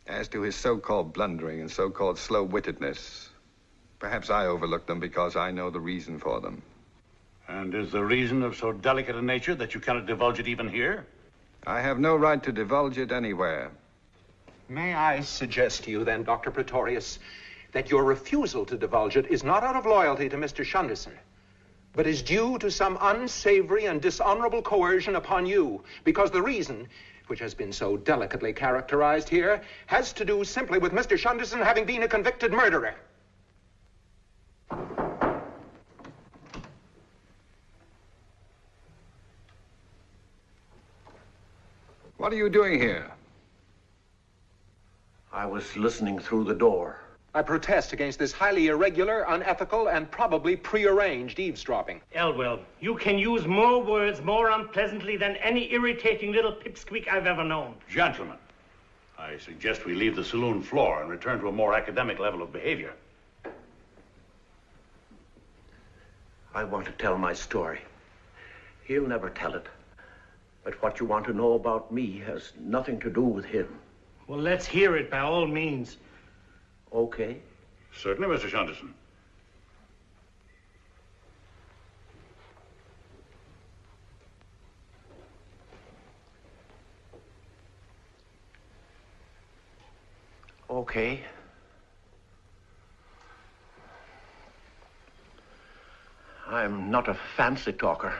As to his so-called blundering and so-called slow-wittedness, perhaps I overlook them because I know the reason for them. And is the reason of so delicate a nature that you cannot divulge it even here? I have no right to divulge it anywhere. May I suggest to you then, Dr. Praetorius, that your refusal to divulge it is not out of loyalty to Mr. Shunderson, but is due to some unsavory and dishonorable coercion upon you, because the reason, which has been so delicately characterized here, has to do simply with Mr. Shunderson having been a convicted murderer. What are you doing here? I was listening through the door. I protest against this highly irregular, unethical, and probably prearranged eavesdropping. Elwell, you can use more words more unpleasantly than any irritating little pipsqueak I've ever known. Gentlemen, I suggest we leave the saloon floor and return to a more academic level of behavior. I want to tell my story. He'll never tell it. But what you want to know about me has nothing to do with him. Well, let's hear it by all means. Okay. Certainly, Mr. Shunderson. Okay. I'm not a fancy talker.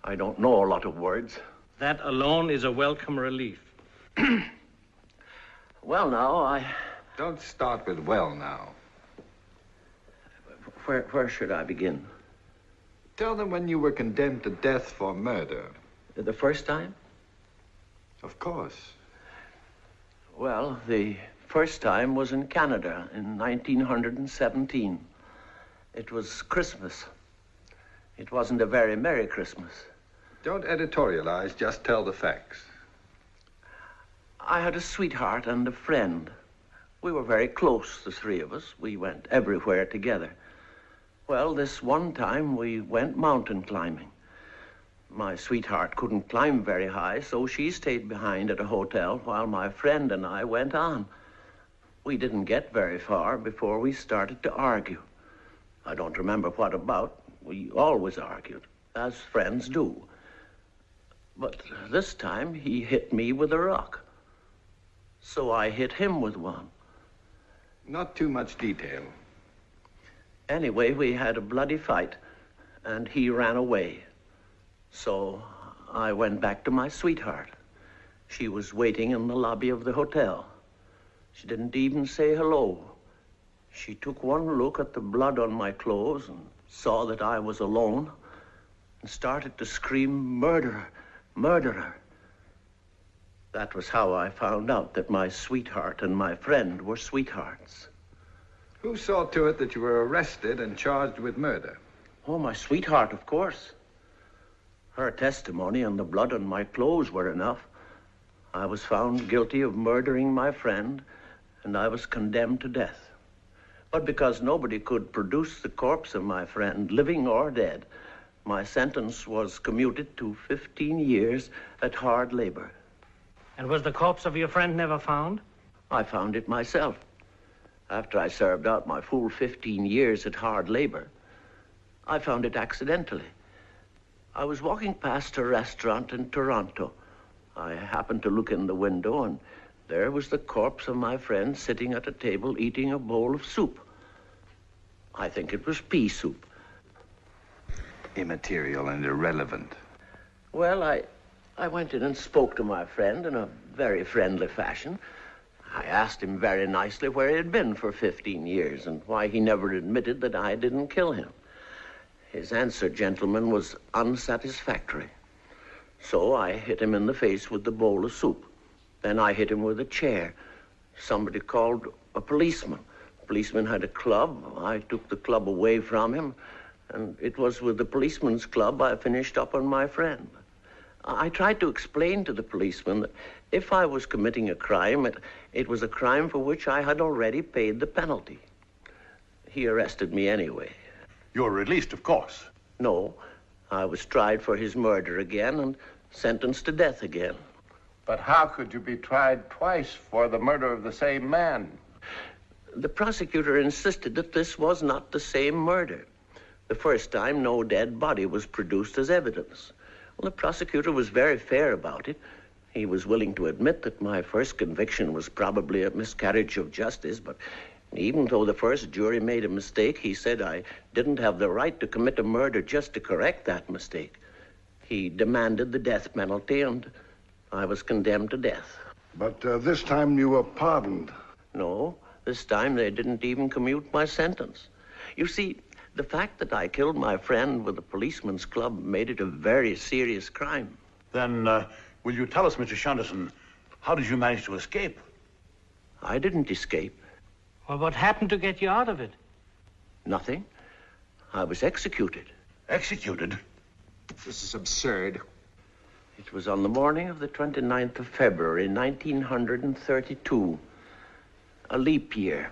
I don't know a lot of words. That alone is a welcome relief. Well, now, Don't start with well now. Where should I begin? Tell them when you were condemned to death for murder. The first time? Of course. Well, the first time was in Canada in 1917. It was Christmas. It wasn't a very Merry Christmas. Don't editorialize, just tell the facts. I had a sweetheart and a friend. We were very close, the three of us. We went everywhere together. Well, this one time we went mountain climbing. My sweetheart couldn't climb very high, so she stayed behind at a hotel while my friend and I went on. We didn't get very far before we started to argue. I don't remember what about. We always argued, as friends do. But this time he hit me with a rock. So I hit him with one. Not too much detail. Anyway, we had a bloody fight, and he ran away. So I went back to my sweetheart. She was waiting in the lobby of the hotel. She didn't even say hello. She took one look at the blood on my clothes and saw that I was alone and started to scream, "Murderer, murderer." That was how I found out that my sweetheart and my friend were sweethearts. Who saw to it that you were arrested and charged with murder? Oh, my sweetheart, of course. Her testimony and the blood on my clothes were enough. I was found guilty of murdering my friend, and I was condemned to death. But because nobody could produce the corpse of my friend, living or dead, my sentence was commuted to 15 years at hard labor. And was the corpse of your friend never found? I found it myself, after I served out my full 15 years at hard labor. I found it accidentally. I was walking past a restaurant in Toronto. I happened to look in the window, and there was the corpse of my friend sitting at a table eating a bowl of soup. I think it was pea soup. Immaterial and irrelevant. Well, I went in and spoke to my friend in a very friendly fashion. I asked him very nicely where he had been for 15 years and why he never admitted that I didn't kill him. His answer, gentlemen, was unsatisfactory. So I hit him in the face with the bowl of soup. Then I hit him with a chair. Somebody called a policeman. The policeman had a club. I took the club away from him, and it was with the policeman's club I finished up on my friend. I tried to explain to the policeman that if I was committing a crime, it was a crime for which I had already paid the penalty. He arrested me anyway. You were released, of course. No, I was tried for his murder again and sentenced to death again. But how could you be tried twice for the murder of the same man? The prosecutor insisted that this was not the same murder. The first time, no dead body was produced as evidence. Well, the prosecutor was very fair about it. He was willing to admit that my first conviction was probably a miscarriage of justice, but even though the first jury made a mistake, he said I didn't have the right to commit a murder just to correct that mistake. He demanded the death penalty, and I was condemned to death. But this time you were pardoned. No, this time they didn't even commute my sentence. You see, the fact that I killed my friend with a policeman's club made it a very serious crime. Then, will you tell us, Mr. Shunderson, how did you manage to escape? I didn't escape. Well, what happened to get you out of it? Nothing. I was executed. Executed? This is absurd. It was on the morning of the 29th of February, 1932. A leap year.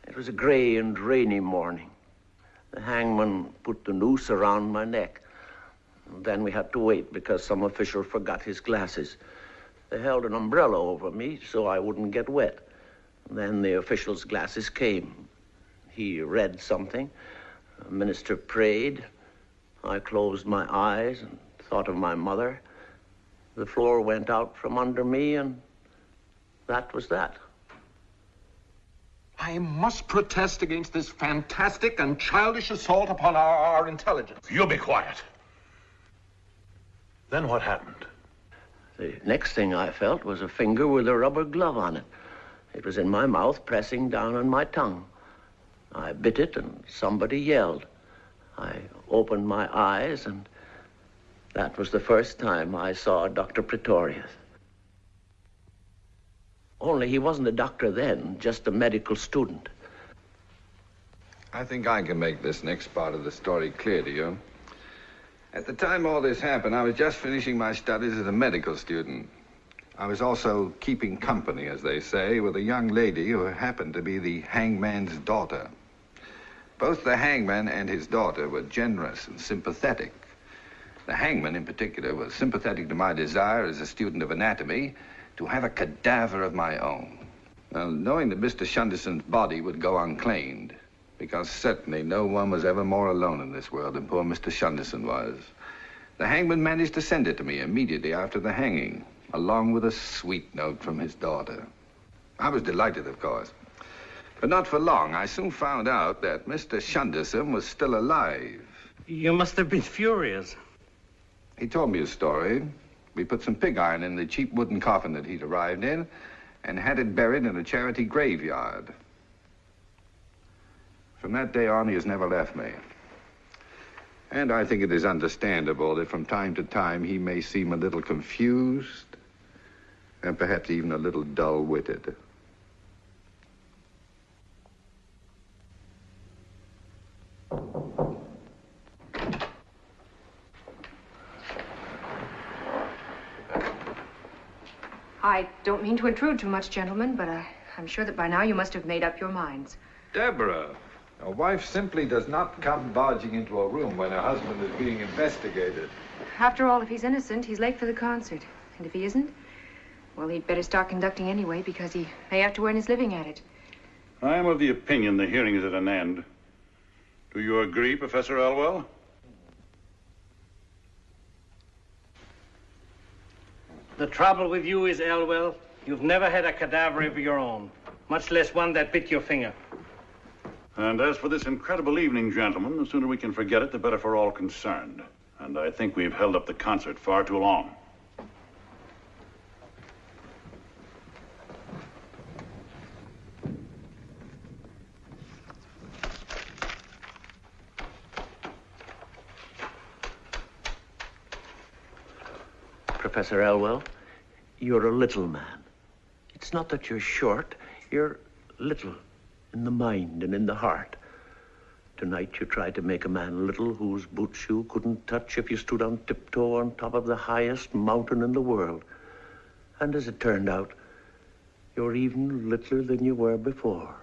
It was a gray and rainy morning. The hangman put the noose around my neck. And then we had to wait because some official forgot his glasses. They held an umbrella over me so I wouldn't get wet. And then the official's glasses came. He read something. The minister prayed. I closed my eyes and thought of my mother. The floor went out from under me, and that was that. I must protest against this fantastic and childish assault upon our intelligence. You be quiet. Then what happened? The next thing I felt was a finger with a rubber glove on it. It was in my mouth, pressing down on my tongue. I bit it, and somebody yelled. I opened my eyes, and that was the first time I saw Dr. Prätorius. Only he wasn't a doctor then, just a medical student. I think I can make this next part of the story clear to you. At the time all this happened, I was just finishing my studies as a medical student. I was also keeping company, as they say, with a young lady who happened to be the hangman's daughter. Both the hangman and his daughter were generous and sympathetic. The hangman, in particular, was sympathetic to my desire as a student of anatomy to have a cadaver of my own. Now, knowing that Mr. Shunderson's body would go unclaimed, because certainly no one was ever more alone in this world than poor Mr. Shunderson was, the hangman managed to send it to me immediately after the hanging, along with a sweet note from his daughter. I was delighted, of course. But not for long. I soon found out that Mr. Shunderson was still alive. You must have been furious. He told me his story. We put some pig iron in the cheap wooden coffin that he'd arrived in, and had it buried in a charity graveyard. From that day on, he has never left me. And I think it is understandable that from time to time he may seem a little confused and perhaps even a little dull-witted. I don't mean to intrude too much, gentlemen, but I'm sure that by now you must have made up your minds. Deborah, a wife simply does not come barging into a room when her husband is being investigated. After all, if he's innocent, he's late for the concert. And if he isn't, well, he'd better start conducting anyway, because he may have to earn his living at it. I am of the opinion the hearing is at an end. Do you agree, Professor Elwell? The trouble with you is, Elwell, you've never had a cadaver of your own, much less one that bit your finger. And as for this incredible evening, gentlemen, the sooner we can forget it, the better for all concerned. And I think we've held up the concert far too long. Professor Elwell, you're a little man. It's not that you're short, you're little in the mind and in the heart. Tonight you tried to make a man little whose boots you couldn't touch if you stood on tiptoe on top of the highest mountain in the world. And as it turned out, you're even littler than you were before.